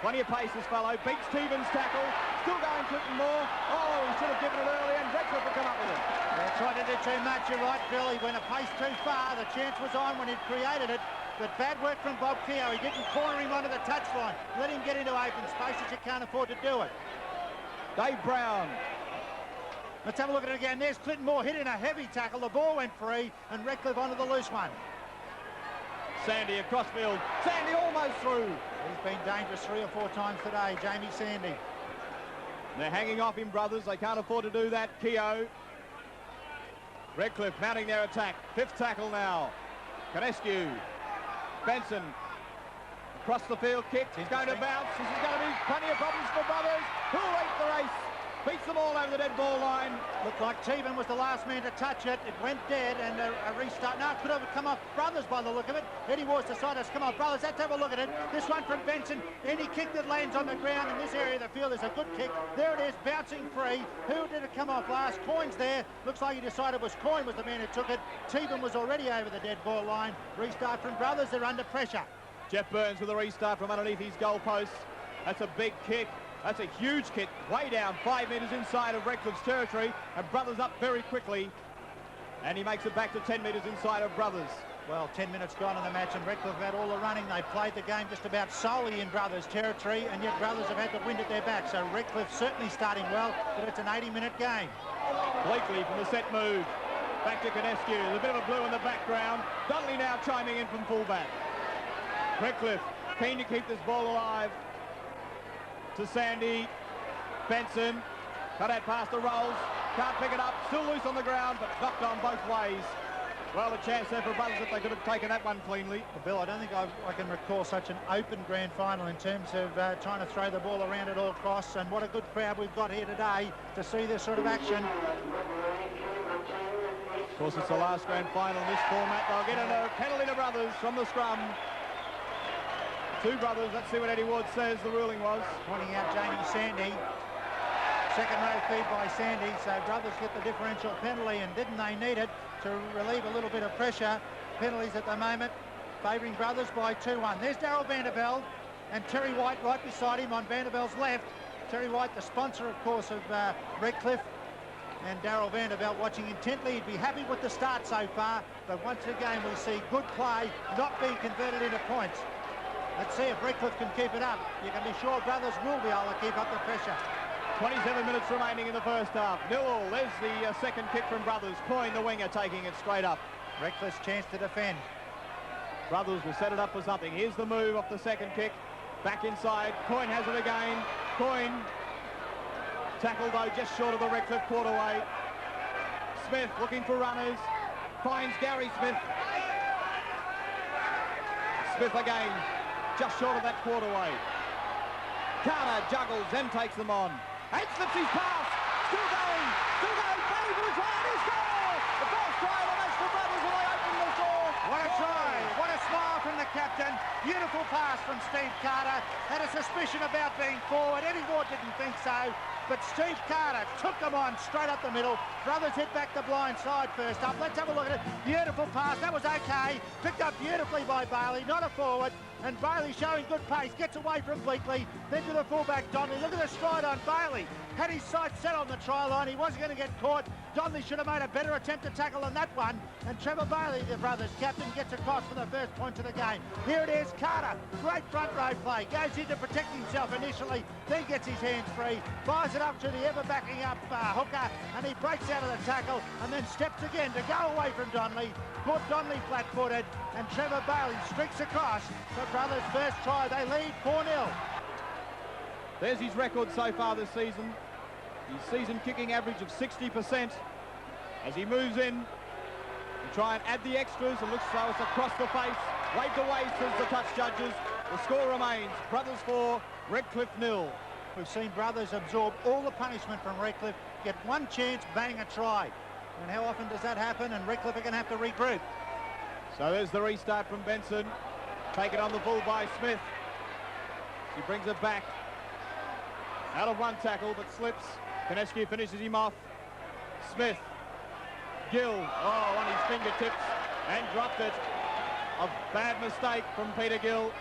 Plenty of pace this fellow. Beats Teven's tackle. Still going Clinton Moore. Oh, he should have given it early and Redcliffe will come up with it. They're trying to do too much. You're right, Bill. He went a pace too far. The chance was on when he'd created it. But bad work from Bob Keogh. He didn't corner him onto the touchline. Let him get into open spaces. You can't afford to do it. Dave Brown. Let's have a look at it again. There's Clinton Moore hitting a heavy tackle. The ball went free and Redcliffe onto the loose one. Sandy across field. Sandy almost through. He's been dangerous 3 or 4 times today, Jamie Sandy. They're hanging off him, brothers. They can't afford to do that. Keogh. Redcliffe mounting their attack. 5th tackle now. Canescu. Benson. Across the field, kicked. He's going to bounce. This is going to be plenty of problems for brothers. Who'll lead the race? Beats them all over the dead ball line. Looked like Teevan was the last man to touch it. It went dead, and a restart. Now it could have come off Brothers by the look of it. Eddie Wars decided to come off Brothers. Let's have a look at it. This one from Benson. Any kick that lands on the ground in this area of the field is a good kick. There it is, bouncing free. Who did it come off last? Coyne's there. Looks like he decided Coyne was the man who took it. Teevan was already over the dead ball line. Restart from Brothers. They're under pressure. Jeff Burns with a restart from underneath his goalpost. That's a big kick. That's a huge kick, way down 5 metres inside of Redcliffe's territory, and Brothers up very quickly, and he makes it back to 10 metres inside of Brothers. Well, 10 minutes gone in the match, and Redcliffe had all the running. They played the game just about solely in Brothers' territory, and yet Brothers have had the wind at their back. So Redcliffe certainly starting well, but it's an 80-minute game. Blakely from the set move. Back to Canescu. There's a bit of a blue in the background. Dudley now chiming in from fullback. Redcliffe keen to keep this ball alive. To Sandy. Benson. Cut out past the rolls. Can't pick it up. Still loose on the ground, but knocked on both ways. Well, a chance there for Brothers if they could have taken that one cleanly. Well, Bill, I don't think I can recall such an open grand final in terms of trying to throw the ball around at all costs, and what a good crowd we've got here today to see this sort of action. Of course, it's the last grand final in this format. They'll get a penalty to Brothers from the scrum. 2 Brothers. Let's see what Eddie Ward says the ruling was. Pointing out Jamie Sandy. Second row feed by Sandy, so Brothers get the differential penalty, and didn't they need it to relieve a little bit of pressure? Penalties at the moment favouring Brothers by 2-1. There's Darryl Vandervelde and Terry White right beside him on Vandervelde's left. Terry White, the sponsor, of course, of Redcliffe, and Darryl Vandervelde watching intently. He'd be happy with the start so far, but once again we see good play not being converted into points. Let's see if Redcliffe can keep it up. You can be sure Brothers will be able to keep up the pressure. 27 minutes remaining in the first half. 0-0. There's the second kick from Brothers. Coyne, the winger, taking it straight up. Redcliffe's chance to defend. Brothers will set it up for something. Here's the move off the second kick. Back inside. Coyne has it again. Coyne tackled, though, just short of the Redcliffe quarterway. Smith looking for runners. Finds Gary Smith. Smith again. Just short of that quarterway. Carter juggles, then takes them on. And slips his pass. Still going. Bailey for the try, and he scores! The first try of the match for Brothers, and they open the door. What a try. What a smile from the captain. Beautiful pass from Steve Carter. Had a suspicion about being forward. Eddie Ward didn't think so. But Steve Carter took them on straight up the middle. Brothers hit back the blind side first up. Let's have a look at it. Beautiful pass. That was okay. Picked up beautifully by Bailey, not a forward. And Bailey showing good pace. Gets away from Bleakley. Then to the fullback, Donnelly. Look at the stride on Bailey. Had his sights set on the try line. He wasn't going to get caught. Donnelly should have made a better attempt to tackle than that one. And Trevor Bailey, the Brothers captain, gets across for the first point of the game. Here it is. Carter. Great front row play. Goes in to protect himself initially. Then gets his hands free. Fires it up to the ever backing up hooker. And he breaks out of the tackle. And then steps again to go away from Donnelly. Caught Donnelly flat-footed. And Trevor Bailey streaks across for Brothers' first try. They lead 4-0. There's his record so far this season. His season kicking average of 60%. As he moves in to try and add the extras, it looks so it's across the face. Waved away, says the touch judges. The score remains Brothers 4, Redcliffe 0. We've seen Brothers absorb all the punishment from Redcliffe, get one chance, bang a try. And how often does that happen? And Redcliffe are going to have to regroup. So there's the restart from Benson. Taken on the full by Smith. He brings it back. Out of one tackle, but slips. Canescu finishes him off. Smith. Gill. Oh, on his fingertips. And dropped it. A bad mistake from Peter Gill.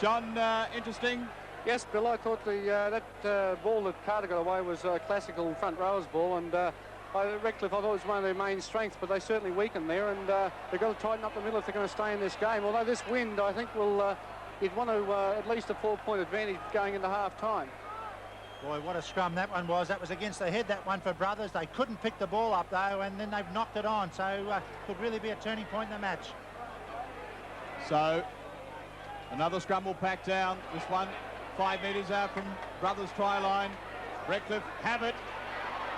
John, interesting. Yes, Bill, I thought that ball that Carter got away was a classical front rowers ball, and Redcliffe I thought was one of their main strengths, but they certainly weakened there, and they've got to tighten up the middle if they're going to stay in this game. Although this wind, I think, will you'd want to at least a 4-point advantage going into half-time. Boy, what a scrum that one was. That was against the head, that one for Brothers. They couldn't pick the ball up, though, and then they've knocked it on. So could really be a turning point in the match. So another scrum will pack down. This one 5 metres out from Brothers' try line. Redcliffe have it.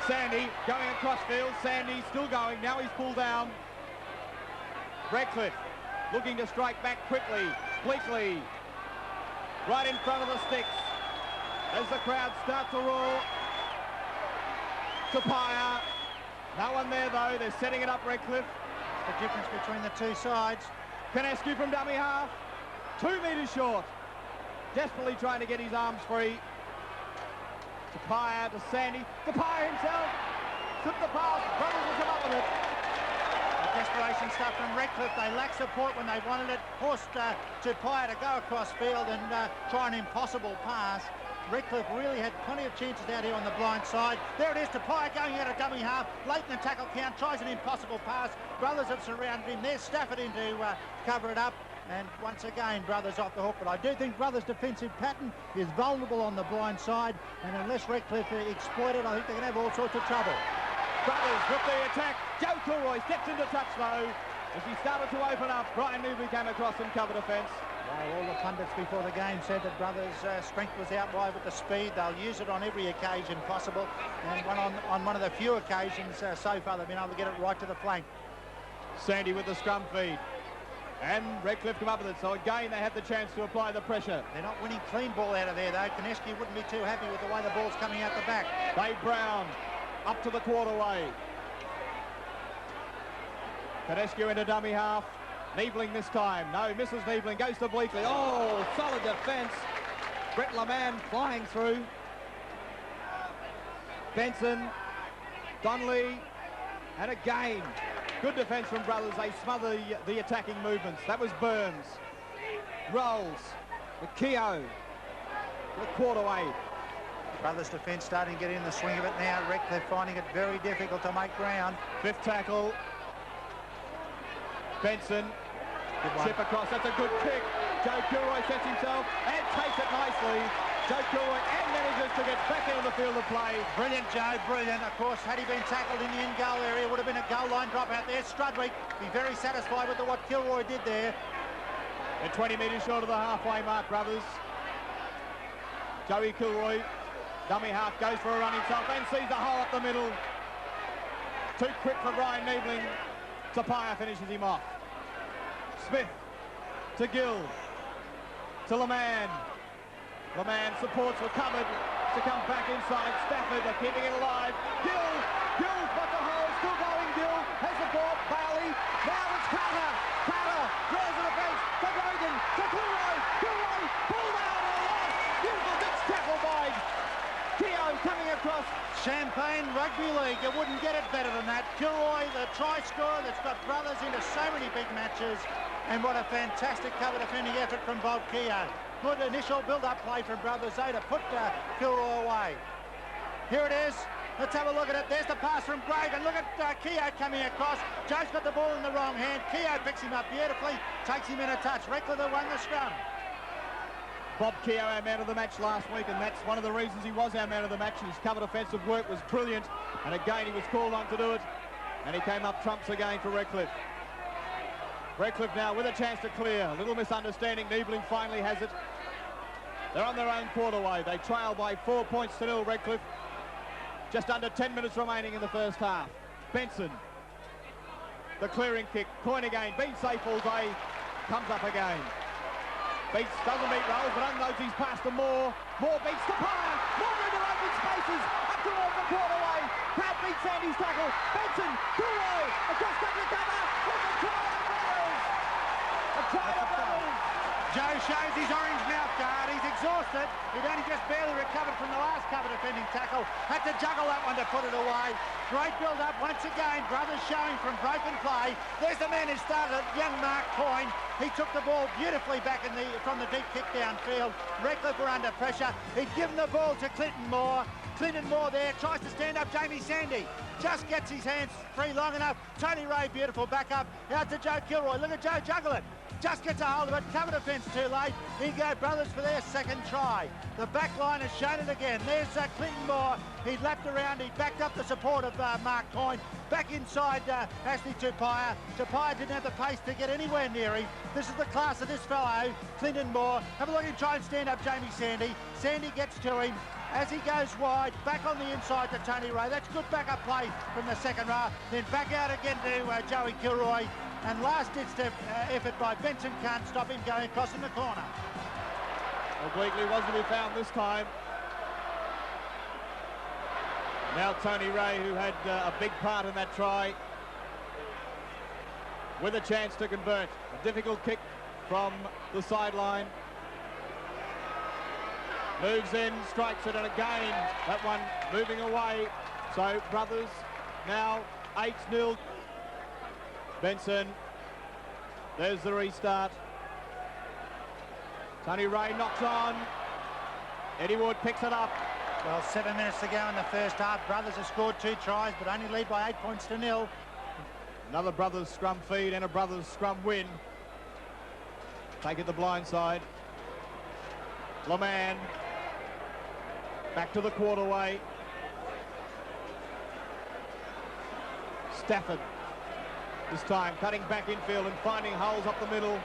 Sandy going across field. Sandy still going. Now he's pulled down. Redcliffe looking to strike back quickly. Bleakley right in front of the sticks. As the crowd start to roar. Tapia. No one there, though. They're setting it up, Redcliffe. The difference between the two sides. Canescu from dummy half. 2 metres short. Desperately trying to get his arms free. Tapia to Sandy. Tapia himself. Took the pass. Brothers will come up with it. Desperation stuff from Redcliffe. They lacked support when they wanted it. Forced Tapia to go across field and try an impossible pass. Redcliffe really had plenty of chances out here on the blind side. There it is, Tapia going out of dummy half. Late in the tackle count, tries an impossible pass. Brothers have surrounded him. There's Stafford in to cover it up. And once again, Brothers off the hook. But I do think Brothers' defensive pattern is vulnerable on the blind side. And unless Redcliffe exploit it, I think they're going to have all sorts of trouble. Brothers with the attack. Joe Kilroy steps into touch though. As he started to open up, Brian Newby came across and covered offence. Well, all the pundits before the game said that Brothers' strength was out wide with the speed. They'll use it on every occasion possible. And on one of the few occasions so far, they've been able to get it right to the flank. Sandy with the scrum feed. And Redcliffe come up with it. So again, they had the chance to apply the pressure. They're not winning clean ball out of there, though. Canescu wouldn't be too happy with the way the ball's coming out the back. Dave Brown up to the quarterway. Canescu into dummy half. Niebling this time. No, misses Niebling. Goes to Bleakley. Oh, solid defence. Brett Leman flying through. Benson. Donnelly. And again, good defence from Brothers. They smother the attacking movements. That was Burns. Rolls. With Keogh. The quarterway. Brothers' defence starting to get in the swing of it now. Redcliffe finding it very difficult to make ground. Fifth tackle. Benson. Chip across. That's a good kick. Joe Kilroy sets himself and takes it nicely. Joe Kilroy and manages to get back into the field of play. Brilliant, Joe, brilliant. Of course, had he been tackled in the end goal area, would have been a goal line drop out there. Strudwick be very satisfied with what Kilroy did there. They're 20 metres short of the halfway mark, Brothers. Joey Kilroy, dummy half, goes for a run himself and sees the hole up the middle. Too quick for Brian Niebling. Tapia finishes him off. Smith to Gill. To Leman. Leman supports recovered to come back inside. Stafford are keeping it alive. Gill's got the hole. Still going. Gill has the ball. Bailey. Now it's Carter. Carter draws to the bench. To Brogan. To Kilroy. Kilroy pulled out and lost. Beautiful ditch tackle by Keogh coming across. Champagne Rugby League. You wouldn't get it better than that. Kilroy, the try scorer that's got Brothers into so many big matches. And what a fantastic cover defending effort from Bob Keogh. Good initial build-up play from Brothers though to put Kilroy away. Here it is. Let's have a look at it. There's the pass from Grave, and look at Keogh coming across. Joe's got the ball in the wrong hand. Keogh picks him up beautifully, takes him in a touch. Redcliffe won the scrum. Bob Keogh, our man of the match last week, and that's one of the reasons he was our man of the match. His covered offensive work was brilliant, and again he was called on to do it, and he came up trumps again for Redcliffe. Redcliffe now with a chance to clear. A little misunderstanding. Niebling finally has it. They're on their own quarterway. They trail by 4 points to 0, Redcliffe. Just under 10 minutes remaining in the first half. Benson. The clearing kick. Coin again. Been safe all day. Comes up again. Beats, doesn't beat Rolls, but unloads his pass to Moore. Moore beats Tapia. Moore into open spaces. Up towards the quarterway. Crowd beats Sandy's tackle. Benson. Kilroy. Across the cover. With the try. Joe shows his orange mouth guard. He's exhausted. He'd only just barely recovered from the last cover defending tackle. Had to juggle that one to put it away. Great build-up once again. Brothers showing from broken play. There's the man who started it, young Mark Coyne. He took the ball beautifully back from the deep kick downfield. Redcliffe were under pressure. He'd given the ball to Clinton Moore. Clinton Moore there, tries to stand up Jamie Sandy. Just gets his hands free long enough. Tony Ray, beautiful back up. Out to Joe Kilroy. Look at Joe juggle it. just gets a hold of it, cover defence too late. Here go brothers for their second try. The back line has shown it again. There's Clinton Moore. He lapped around, he backed up the support of Mark Coyne. Back inside Ashley Tupaia. Tupaia didn't have the pace to get anywhere near him. This is the class of this fellow, Clinton Moore. Have a look at him try and stand up Jamie Sandy. Sandy gets to him. As he goes wide, back on the inside to Tony Ray. That's good backup play from the second row. Then back out again to Joey Kilroy. And last-ditch effort by Benson can't stop him going across in the corner. Obliquely wasn't to be found this time. Now Tony Ray, who had a big part in that try, with a chance to convert. A difficult kick from the sideline. Moves in, strikes it, and again, that one moving away. So brothers now 8-0. Benson, there's the restart. Tony Ray knocks on. Eddie Wood picks it up. Well, 7 minutes to go in the first half. Brothers have scored 2 tries, but only lead by 8 points to 0. Another brothers scrum feed and a brothers scrum win. Take it the blind side. LeMan back to the quarterway. Stafford this time cutting back infield and finding holes up the middle.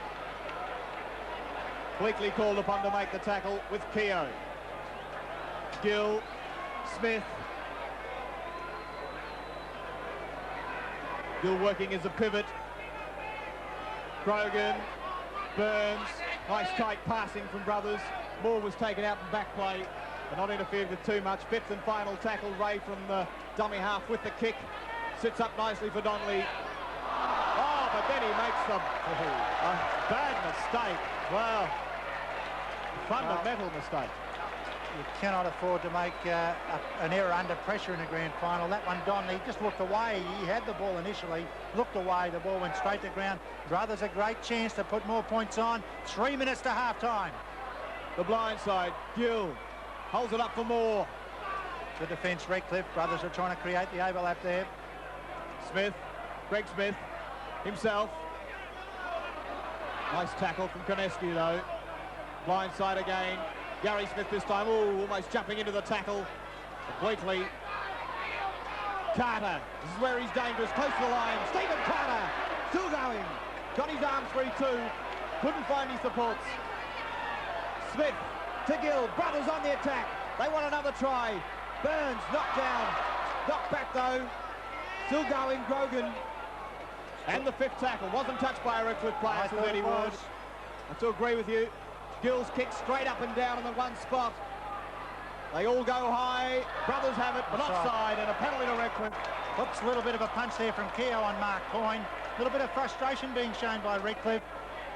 Bleakley called upon to make the tackle with Keogh. Gill, Smith. Gill working as a pivot. Grogan, Burns. Nice tight passing from brothers. Moore was taken out in back play, but not interfered with too much. 5th and final tackle. Ray from the dummy half with the kick. Sits up nicely for Donnelly. Oh, but then he makes a bad mistake. Wow. Fundamental mistake. You cannot afford to make an error under pressure in a grand final. That one, Donnelly just looked away. He had the ball initially, looked away. The ball went straight to ground. Brothers a great chance to put more points on. 3 minutes to half-time. The blind side, Gill holds it up for Moore. The defence, Redcliffe. Brothers are trying to create the overlap there. Smith, Greg Smith himself. Nice tackle from Koneski though. Blind side again. Gary Smith this time, almost jumping into the tackle. Bleakley. Carter, this is where he's dangerous, close to the line. Stephen Carter, still going. Got his arm free too. Couldn't find his supports. Smith to Gill, brothers on the attack. They want another try. Burns knocked down. Knocked back though. Still going, Grogan. And the 5th tackle. Wasn't touched by a Redcliffe player with Eddie Wood. I have to agree with you. Gill's kick straight up and down in the one spot. They all go high. Brothers have it, but offside and a penalty to Redcliffe. Oops, a little bit of a punch there from Keogh on Mark Coyne. A little bit of frustration being shown by Redcliffe,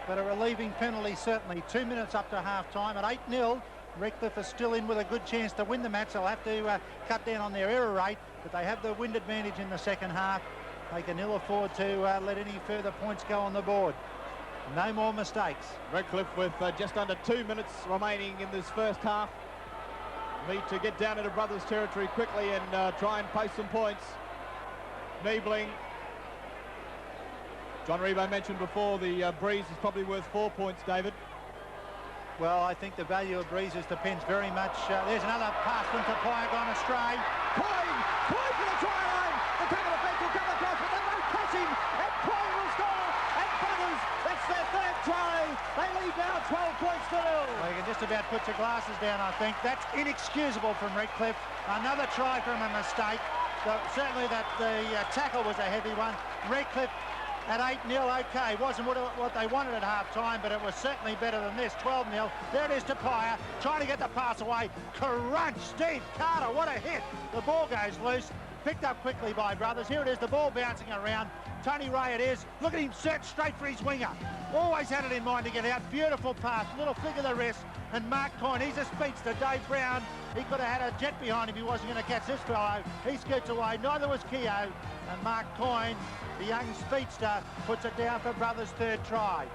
but a relieving penalty certainly. 2 minutes up to half-time at 8-0. Redcliffe is still in with a good chance to win the match. They'll have to cut down on their error rate, but they have the wind advantage in the second half. They can ill afford to let any further points go on the board. No more mistakes. Redcliffe with just under 2 minutes remaining in this first half. Need to get down into brothers territory quickly and try and post some points. Niebling. John Rebo mentioned before the breeze is probably worth 4 points, David. Well, I think the value of breezes depends very much. There's another pass from Tupaia gone astray. Coyne for the try line. The tackle defence will come across, but they won't catch him. And Coyne will score. And brothers, that's their 3rd try. They lead now 12 points to 0. Well, you can just about put your glasses down, I think. That's inexcusable from Redcliffe. Another try from a mistake. Certainly that the tackle was a heavy one. Redcliffe at 8-0, okay, wasn't what they wanted at half-time, but it was certainly better than this. 12-0. There it is to Tupaia, trying to get the pass away. Crunch, Steve Carter, what a hit. The ball goes loose, picked up quickly by brothers. Here it is, the ball bouncing around. Tony Ray it is. Look at him search straight for his winger. Always had it in mind to get out. Beautiful pass, little flick of the wrist. And Mark Coyne, he's a speedster. Dave Brown, he could have had a jet behind him. He wasn't going to catch this fellow. He scoots away. Neither was Keogh. And Mark Coyne, the young speedster, puts it down for brothers' 3rd try.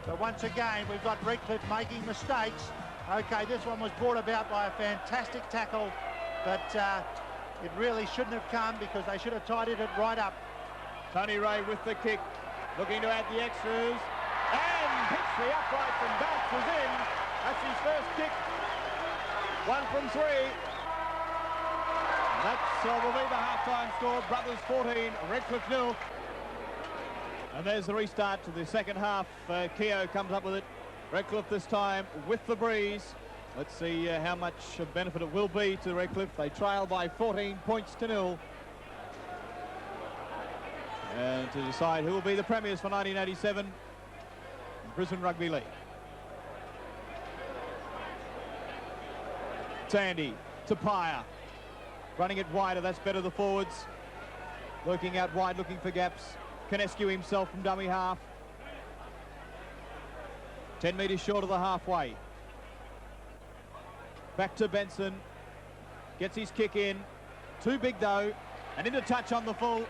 But once again, we've got Redcliffe making mistakes. Okay, this one was brought about by a fantastic tackle, but it really shouldn't have come because they should have tidied it right up. Tony Ray with the kick, looking to add the extras. and hits the uprights and bounces in. That's his first kick. 1 from 3. And that will be the half-time score. Brothers 14, Redcliffe 0. And there's the restart to the second half. Keogh comes up with it. Redcliffe this time with the breeze. Let's see how much benefit it will be to Redcliffe. They trail by 14 points to 0. And to decide who will be the premiers for 1987, Brisbane Rugby League. Tandy to Pyer. Running it wider, that's better the forwards. Looking out wide, looking for gaps. Canescu himself from dummy half. 10 metres short of the halfway. Back to Benson. Gets his kick in. Too big though. And into touch on the full.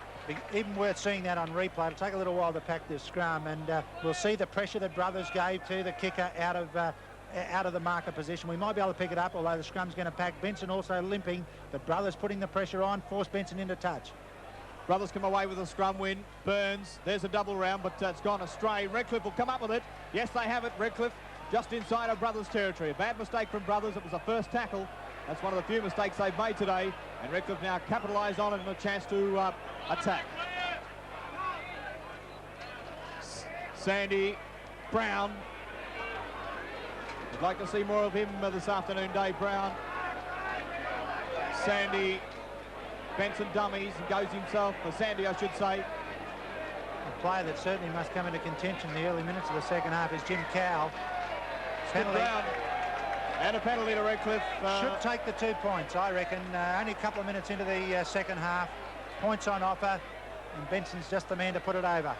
Even worth seeing that on replay. It'll take a little while to pack this scrum, and we'll see the pressure that Brothers gave to the kicker out of the marker position. We might be able to pick it up, although the scrum's going to pack. Benson also limping, but Brothers putting the pressure on, force Benson into touch. Brothers come away with a scrum win. Burns, there's a double round, but it's gone astray. Redcliffe will come up with it. Yes, they have it. Redcliffe just inside of Brothers' territory. A bad mistake from Brothers. It was a first tackle. That's one of the few mistakes they've made today. And Redcliffe now capitalised on it and a chance to attack. Sandy, Brown. I'd like to see more of him this afternoon, Dave Brown. Sandy, Benson dummies and goes himself, for Sandy I should say. A player that certainly must come into contention in the early minutes of the second half is Jim Cowell. Penalty. And a penalty to Redcliffe. Should take the 2 points, I reckon. Only a couple of minutes into the second half. Points on offer, and Benson's just the man to put it over.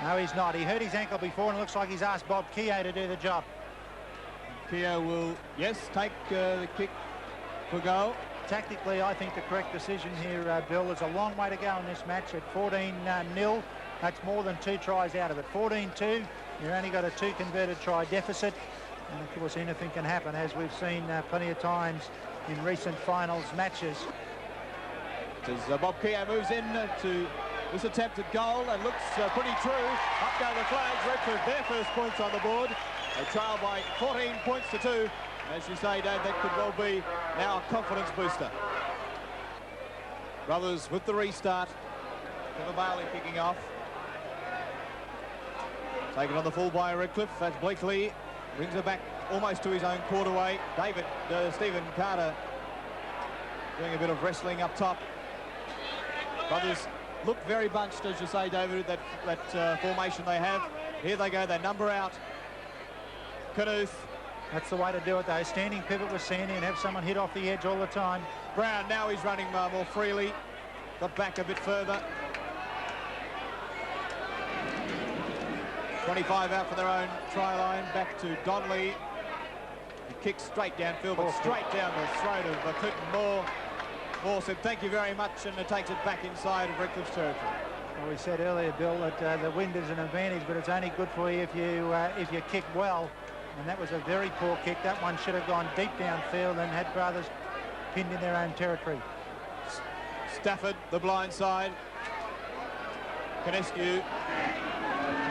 No, he's not. He hurt his ankle before, and it looks like he's asked Bob Keogh to do the job. Keogh will, yes, take the kick for goal. Tactically, I think the correct decision here, Bill. There's a long way to go in this match at 14-0. That's more than 2 tries out of it. 14-2, you've only got a 2 converted try deficit. And of course, anything can happen, as we've seen plenty of times in recent finals matches. As Bob Keogh moves in to this attempt at goal and looks pretty true. Up go the flags. Redcliffe, their first points on the board. They trail by 14 points to 2. And as you say, Dave, that could well be now a confidence booster. Brothers with the restart. Trevor Bailey kicking off. Taken on the full by Redcliffe. That's Bleakley. Brings it back almost to his own quarterway. Stephen Carter doing a bit of wrestling up top. Brothers look very bunched, as you say, David, that formation they have. Here they go, they number out. Knuth. That's the way to do it, though. Standing pivot with Sandy and have someone hit off the edge all the time. Brown, now he's running more freely. Got back a bit further. 25 out for their own try line. Back to Donnelly. He kicks straight downfield, but straight down the throat of Clinton Moore. Moore said, thank you very much, and it takes it back inside of Redcliffe's territory. Well, we said earlier, Bill, that the wind is an advantage, but it's only good for you if you kick well. And that was a very poor kick. That one should have gone deep downfield and had Brothers pinned in their own territory. Stafford, the blind side. Canescu.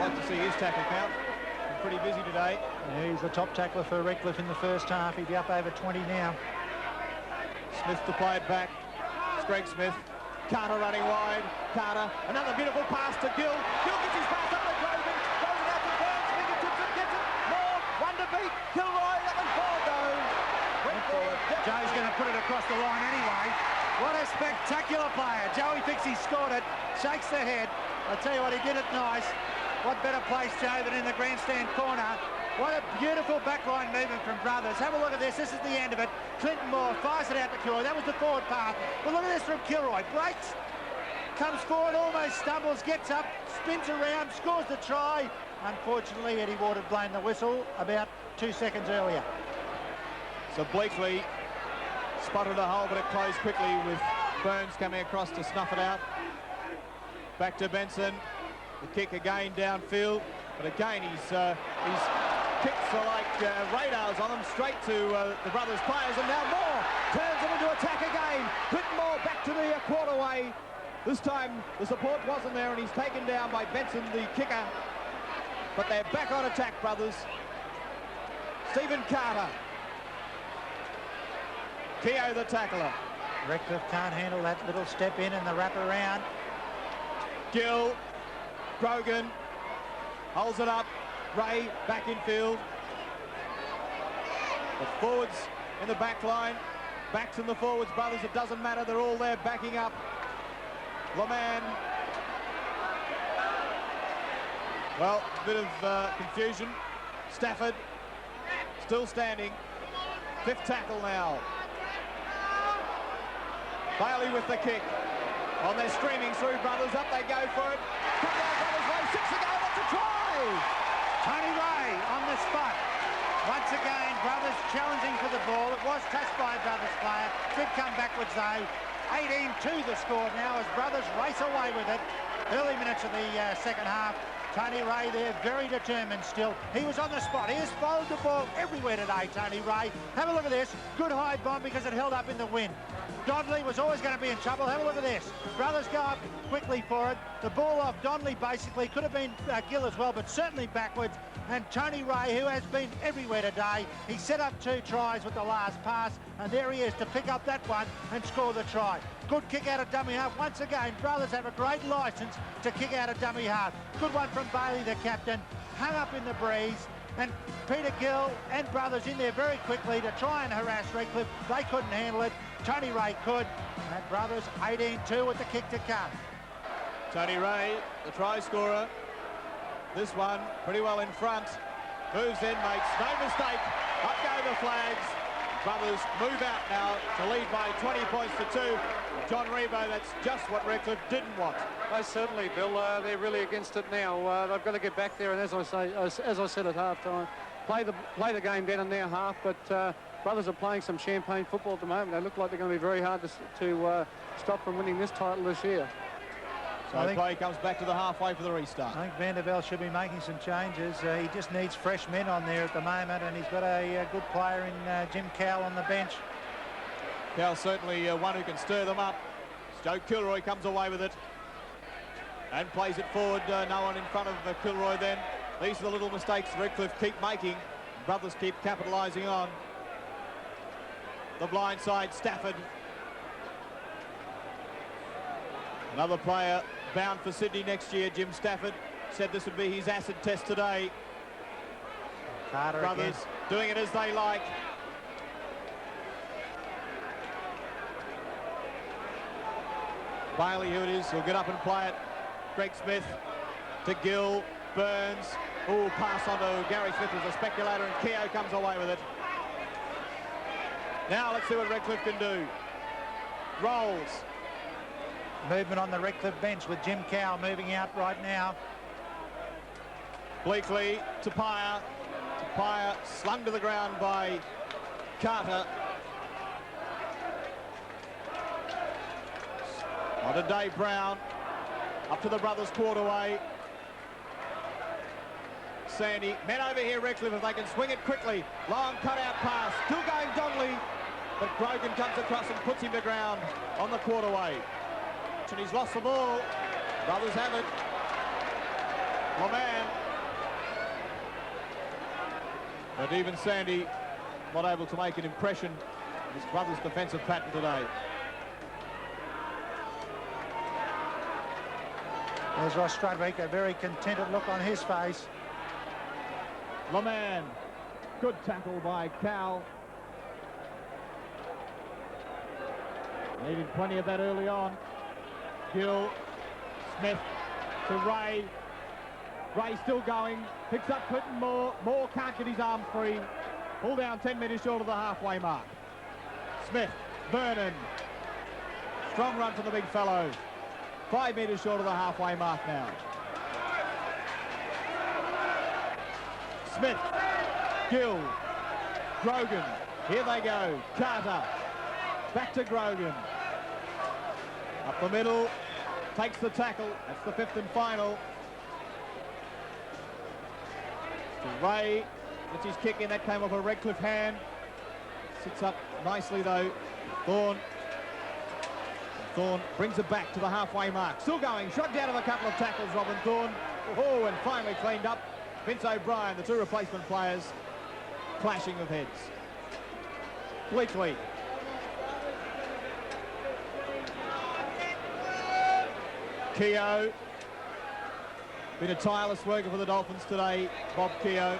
Like to see his tackle count. Been pretty busy today. Yeah, he's the top tackler for Redcliffe in the first half. He'd be up over 20 now. Smith to play it back. It's Greg Smith. Carter running wide. Carter, another beautiful pass to Gill. Gill gets his pass up to Grogan. Grogan out to Burns. Fingertips it, gets it. More. One to beat. Kilroy. That one forward though. Went forward. Joe's going to put it across the line anyway. What a spectacular player. Joey thinks he scored it. Shakes the head. I tell you what, he did it nice. What better place, Joe, than in the grandstand corner. What a beautiful backline movement from Brothers. Have a look at this. This is the end of it. Clinton Moore fires it out to Kilroy. That was the forward path. But look at this from Kilroy. Breaks, comes forward, almost stumbles, gets up, spins around, scores the try. Unfortunately, Eddie Ward had blown the whistle about 2 seconds earlier. So Bleakley spotted a hole, but it closed quickly with Burns coming across to snuff it out. Back to Benson. The kick again downfield, but again his kicks are like radars on them, straight to the Brothers players, and now Moore turns it into attack again. Clinton Moore back to the quarterway. This time the support wasn't there, and he's taken down by Benson, the kicker. but they're back on attack, brothers. Stephen Carter. Keogh the tackler. Redcliffe can't handle that little step in and the wrap around. Gill. Grogan. Holds it up. Ray back in field. The forwards in the back line. Backs in the forwards, brothers. It doesn't matter. They're all there backing up. Leman. Well, a bit of confusion. Stafford still standing. Fifth tackle now. Bailey with the kick. Oh, they're streaming through, brothers. Up they go for it. Come down, brothers. Ray, 6 to go. That's a try. Tony Ray on the spot. Once again, brothers challenging for the ball. It was touched by a brothers player. Did come backwards though. 18-2 the score now as brothers race away with it. Early minutes of the second half. Tony Ray there, very determined still. He was on the spot. He has followed the ball everywhere today, Tony Ray. Have a look at this. Good high bomb because it held up in the wind. Donnelly was always going to be in trouble. Have a look at this. Brothers go up quickly for it. The ball off Donnelly basically. Could have been Gill as well, but certainly backwards. And Tony Ray, who has been everywhere today, he set up 2 tries with the last pass, and there he is to pick up that one and score the try. Good kick out of dummy half. Once again, brothers have a great licence to kick out of dummy half. Good one from Bailey, the captain. Hung up in the breeze. And Peter Gill and brothers in there very quickly to try and harass Redcliffe. They couldn't handle it. Tony Ray could. And brothers 18-2 with the kick to come. Tony Ray, the try scorer. This one pretty well in front. Moves in, makes no mistake. Up go the flags. Brothers move out now to lead by 20 points to 2. John Rebo, that's just what Redcliffe didn't want. Oh, certainly, Bill. They're really against it now. They've got to get back there, and as I said at half-time, play the game down in their half. But brothers are playing some champagne football at the moment. They look like they're going to be very hard to stop from winning this title this year. So play comes back to the halfway for the restart. I think Vanderbilt should be making some changes. He just needs fresh men on there at the moment, and he's got a good player in Jim Cowell on the bench. Cowell's certainly one who can stir them up. Joe Kilroy comes away with it and plays it forward. No one in front of Kilroy then. These are the little mistakes Redcliffe keep making. Brothers keep capitalising on. The blind side, Stafford. Another player bound for Sydney next year, Jim Stafford, said this would be his acid test today. Carter Brothers again. doing it as they like. Bailey, who it is, will get up and play it. Greg Smith to Gill, Burns. Oh, pass on to Gary Smith as a speculator, and Keogh comes away with it. Now let's see what Redcliffe can do. Rolls. Movement on the Redcliffe bench with Jim Cowell moving out right now. Bleakley to Pyer. Pyer slung to the ground by Carter. On to Dave Brown. Up to the brothers' quarterway. Sandy. Men over here, Redcliffe, if they can swing it quickly. Long cut-out pass. Still going Donnelly. But Grogan comes across and puts him to ground on the quarterway. And he's lost the ball. Brothers have it. Leman. But even Sandy not able to make an impression of his brother's defensive pattern today. There's Ross Strudwick, a very contented look on his face. Leman. Good tackle by Cowell. Needed plenty of that early on. Gill, Smith to Ray. Ray still going, picks up Clinton Moore. Moore can't get his arm free. Pull down 10 metres short of the halfway mark. Smith, Vernon. Strong run from the big fellow. 5 metres short of the halfway mark now. Smith, Gill, Grogan. Here they go. Carter. Back to Grogan. Up the middle, takes the tackle. That's the 5th and final. To Ray, gets his kick in. That came off a Redcliffe hand. Sits up nicely though. Thorne. Thorne brings it back to the halfway mark. Still going, shot down of a couple of tackles, Robin Thorne. Oh, and finally cleaned up Vince O'Brien, the two replacement players, clashing of heads. Bleakley. Keogh. Been a tireless worker for the Dolphins today, Bob Keogh.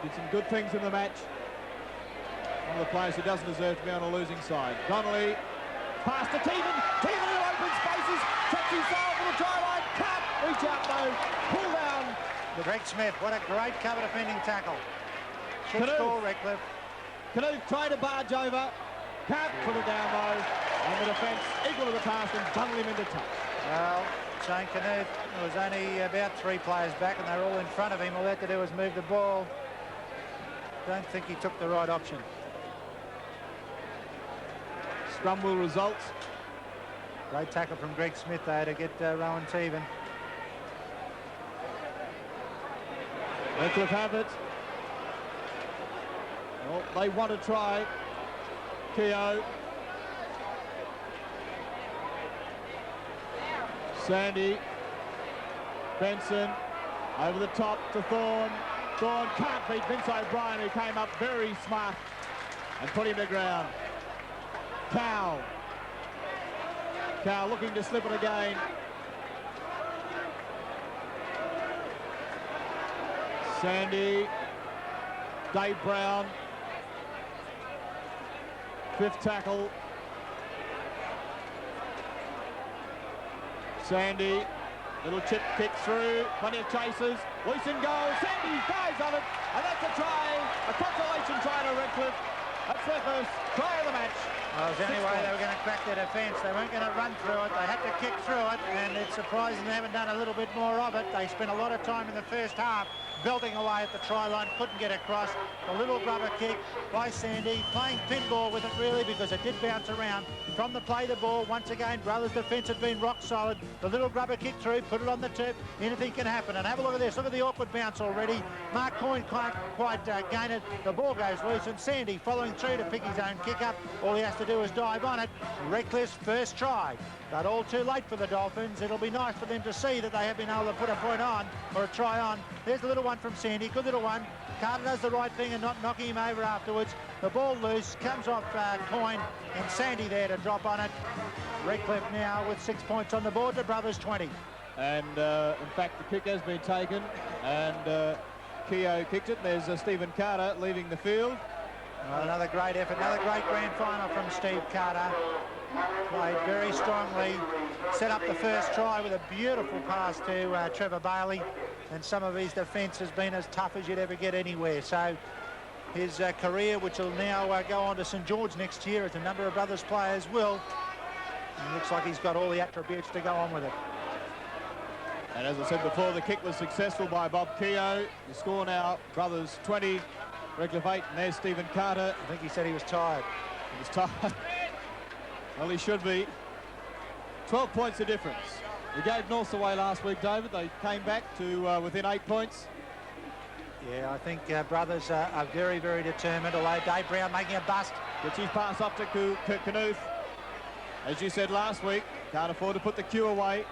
Did some good things in the match. One of the players who doesn't deserve to be on a losing side. Donnelly, pass to Teeman. Teeman in open spaces. Checks his foul for the try line. Can't reach out though. Pull down. Greg Smith, what a great cover defending tackle. Should score, Redcliffe. Knuth tried to barge over. Can't put it down though. And the defence equal to the task and bundle him into touch. Well, Shane Knuth was only about 3 players back and they're all in front of him. All they had to do was move the ball. Don't think he took the right option. Scrum will result. Great tackle from Greg Smith there to get Rowan Teevan. Redcliffe have it. Well, they want to try. Keogh. Sandy. Benson. Over the top to Thorne. Thorne can't beat Vince O'Brien, who came up very smart and put him to ground. Cow. Cow looking to slip it again. Sandy. Dave Brown. 5th tackle. Sandy. Little chip kick through. Plenty of chasers. Loose in goal. Sandy dives on it. And that's a try. A consolation try to Redcliffe. That's their first try of the match. Well, it was the only way they were going to crack their defence. They weren't going to run through it. They had to kick through it, and it's surprising they haven't done a little bit more of it. They spent a lot of time in the first half belting away at the try line, couldn't get across. A little rubber kick by Sandy, playing pinball with it really because it did bounce around. From the play the ball, once again, Brothers' defence had been rock solid. The little rubber kick through, put it on the tip, anything can happen. And have a look at this, look at the awkward bounce already. Mark Coyne can't quite gain it. The ball goes loose and Sandy following through to pick his own kick up. All he has to do is dive on it. Redcliffe's first try. But all too late for the Dolphins. It'll be nice for them to see that they have been able to put a point on or a try on. There's the little one from Sandy, good little one. Carter does the right thing and not knocking him over afterwards. The ball loose, comes off Coyne and Sandy there to drop on it. Redcliffe now with 6 points on the board, the Brothers 20. And in fact, the kick has been taken and Keogh kicked it. There's Stephen Carter leaving the field. Well, another great effort, another great grand final from Steve Carter. Played very strongly, set up the first try with a beautiful pass to Trevor Bailey, and some of his defence has been as tough as you'd ever get anywhere. So his career, which will now go on to St George next year, as a number of Brothers players will, and looks like he's got all the attributes to go on with it. And as I said before, the kick was successful by Bob Keogh. The score now, Brothers 20, Redcliffe 8, and there's Stephen Carter. I think he said he was tired. He was tired. Well, he should be. 12 points of difference. We gave North away last week, David. They came back to within 8 points. Yeah, I think Brothers are very, very determined, although Dave Brown making a bust. Gets his pass up to Knuth. As you said last week, can't afford to put the cue away.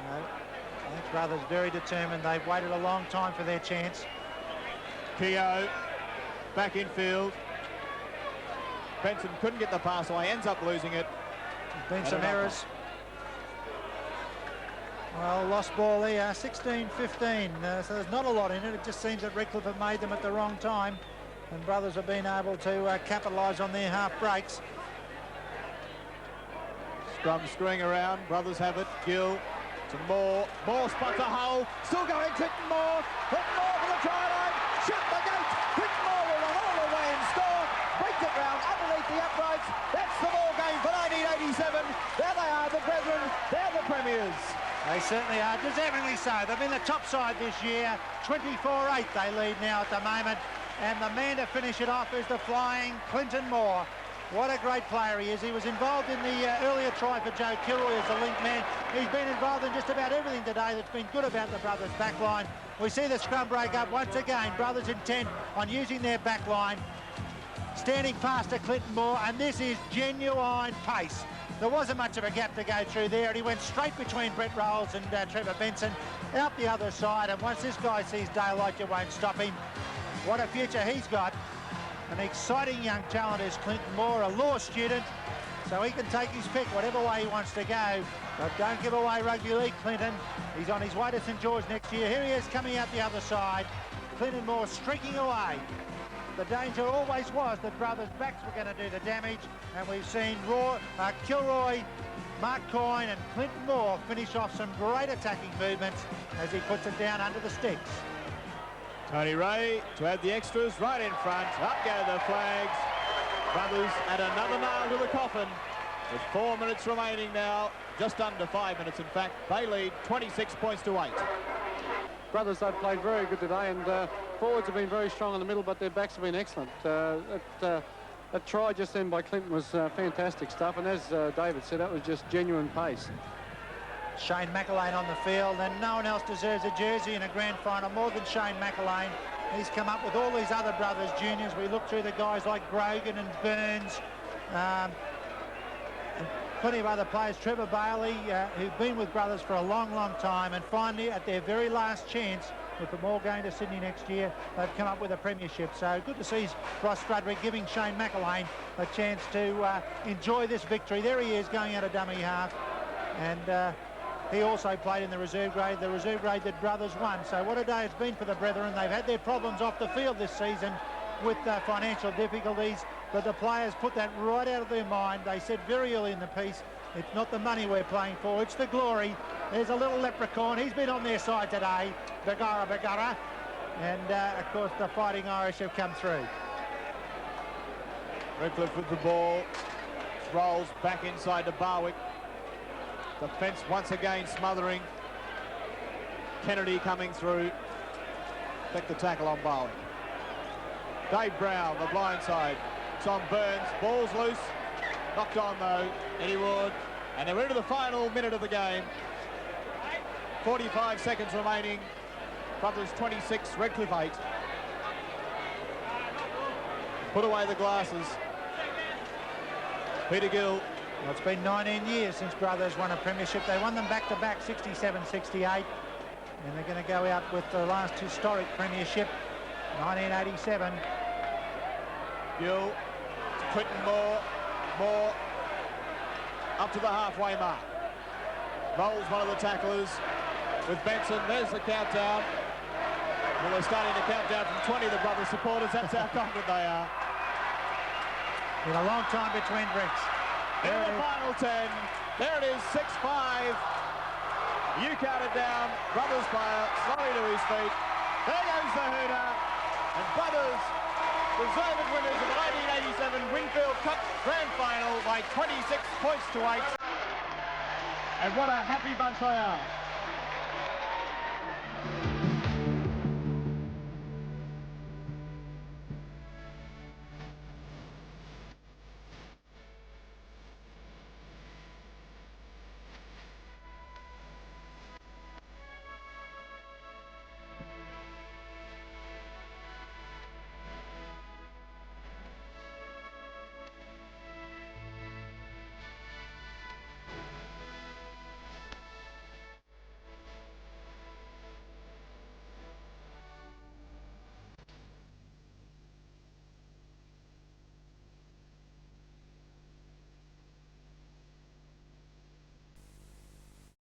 No, I think Brothers very determined. They've waited a long time for their chance. Keogh back in field. Benson couldn't get the pass away, ends up losing it. There's been some errors. Well, lost ball there, 16-15. So there's not a lot in it. It just seems that Redcliffe have made them at the wrong time, and Brothers have been able to capitalise on their half breaks. Scrum screwing around. Brothers have it. Gill to Moore. Moore spots a hole. Still going. Clinton Moore. Clinton Moore for the try line. Shut the gate. Clinton Moore will run all the way and score. Breaks it round underneath the uprights. That's the ball game for 1987. There they are, the brethren. They're the premiers. They certainly are, deservingly so. They've been the top side this year. 24-8 they lead now at the moment. And the man to finish it off is the flying Clinton Moore. What a great player he is. He was involved in the earlier try for Joe Kilroy as the link man. He's been involved in just about everything today that's been good about the Brothers' back line. We see the scrum break up once again. Brothers intent on using their back line standing fast to Clinton Moore, and this is genuine pace. There wasn't much of a gap to go through there, and he went straight between Brett Rolls and Trevor Benson out the other side, and once this guy sees daylight, you won't stop him. What a future he's got. An exciting young talent is Clinton Moore, a law student, so he can take his pick whatever way he wants to go. But don't give away rugby league, Clinton. He's on his way to St George next year. Here he is coming out the other side. Clinton Moore streaking away. The danger always was that brothers' backs were going to do the damage, and we've seen Kilroy, Mark Coyne and Clinton Moore finish off some great attacking movements as he puts it down under the sticks. Tony Ray to add the extras right in front. Up go the flags. Brothers add another nail to the coffin with 4 minutes remaining now. Just under 5 minutes, in fact. They lead 26 points to 8. Brothers, they've played very good today, and forwards have been very strong in the middle, but their backs have been excellent. That try just then by Clinton was fantastic stuff, and as David said, that was just genuine pace. Shane McElwain on the field, and no one else deserves a jersey in a grand final more than Shane McElwain. He's come up with all these other brothers juniors. We look through the guys like Grogan and Burns, and plenty of other players, Trevor Bailey, who've been with brothers for a long, long time, and finally at their very last chance, with them all going to Sydney next year, they've come up with a premiership. So good to see Ross Strudwick giving Shane McElwain a chance to enjoy this victory. There he is going out of dummy half, and he also played in the reserve grade that brothers won. So what a day it's been for the brethren. They've had their problems off the field this season with financial difficulties, but the players put that right out of their mind. They said very early in the piece, it's not the money we're playing for, it's the glory. There's a little leprechaun. He's been on their side today, Begara. And, of course, the Fighting Irish have come through. Redcliffe with the ball. Rolls back inside to Barwick. The fence once again smothering. Kennedy coming through. Take the tackle on Barwick. Dave Brown, the blind side. It's on Burns. Ball's loose. Knocked on, though. Eddie Ward. And they're into the final minute of the game. 45 seconds remaining. Brothers 26, Redcliffe 8. Put away the glasses. Peter Gill. Well, it's been 19 years since brothers won a premiership. They won them back-to-back, 67-68. And they're going to go out with the last historic premiership, 1987. Gill, Clinton Moore, Moore, up to the halfway mark. Rolls one of the tacklers with Benson. There's the countdown. Well, they're starting to count down from 20, the brothers supporters. That's how confident they are. Been a long time between bricks. In the final 10. There it is, 6-5. You count it down. Brothers player slowly to his feet. There goes the hooter. And brothers, deserved winners of the 1987 Winfield Cup Grand Final by 26 points to 8. And what a happy bunch they are.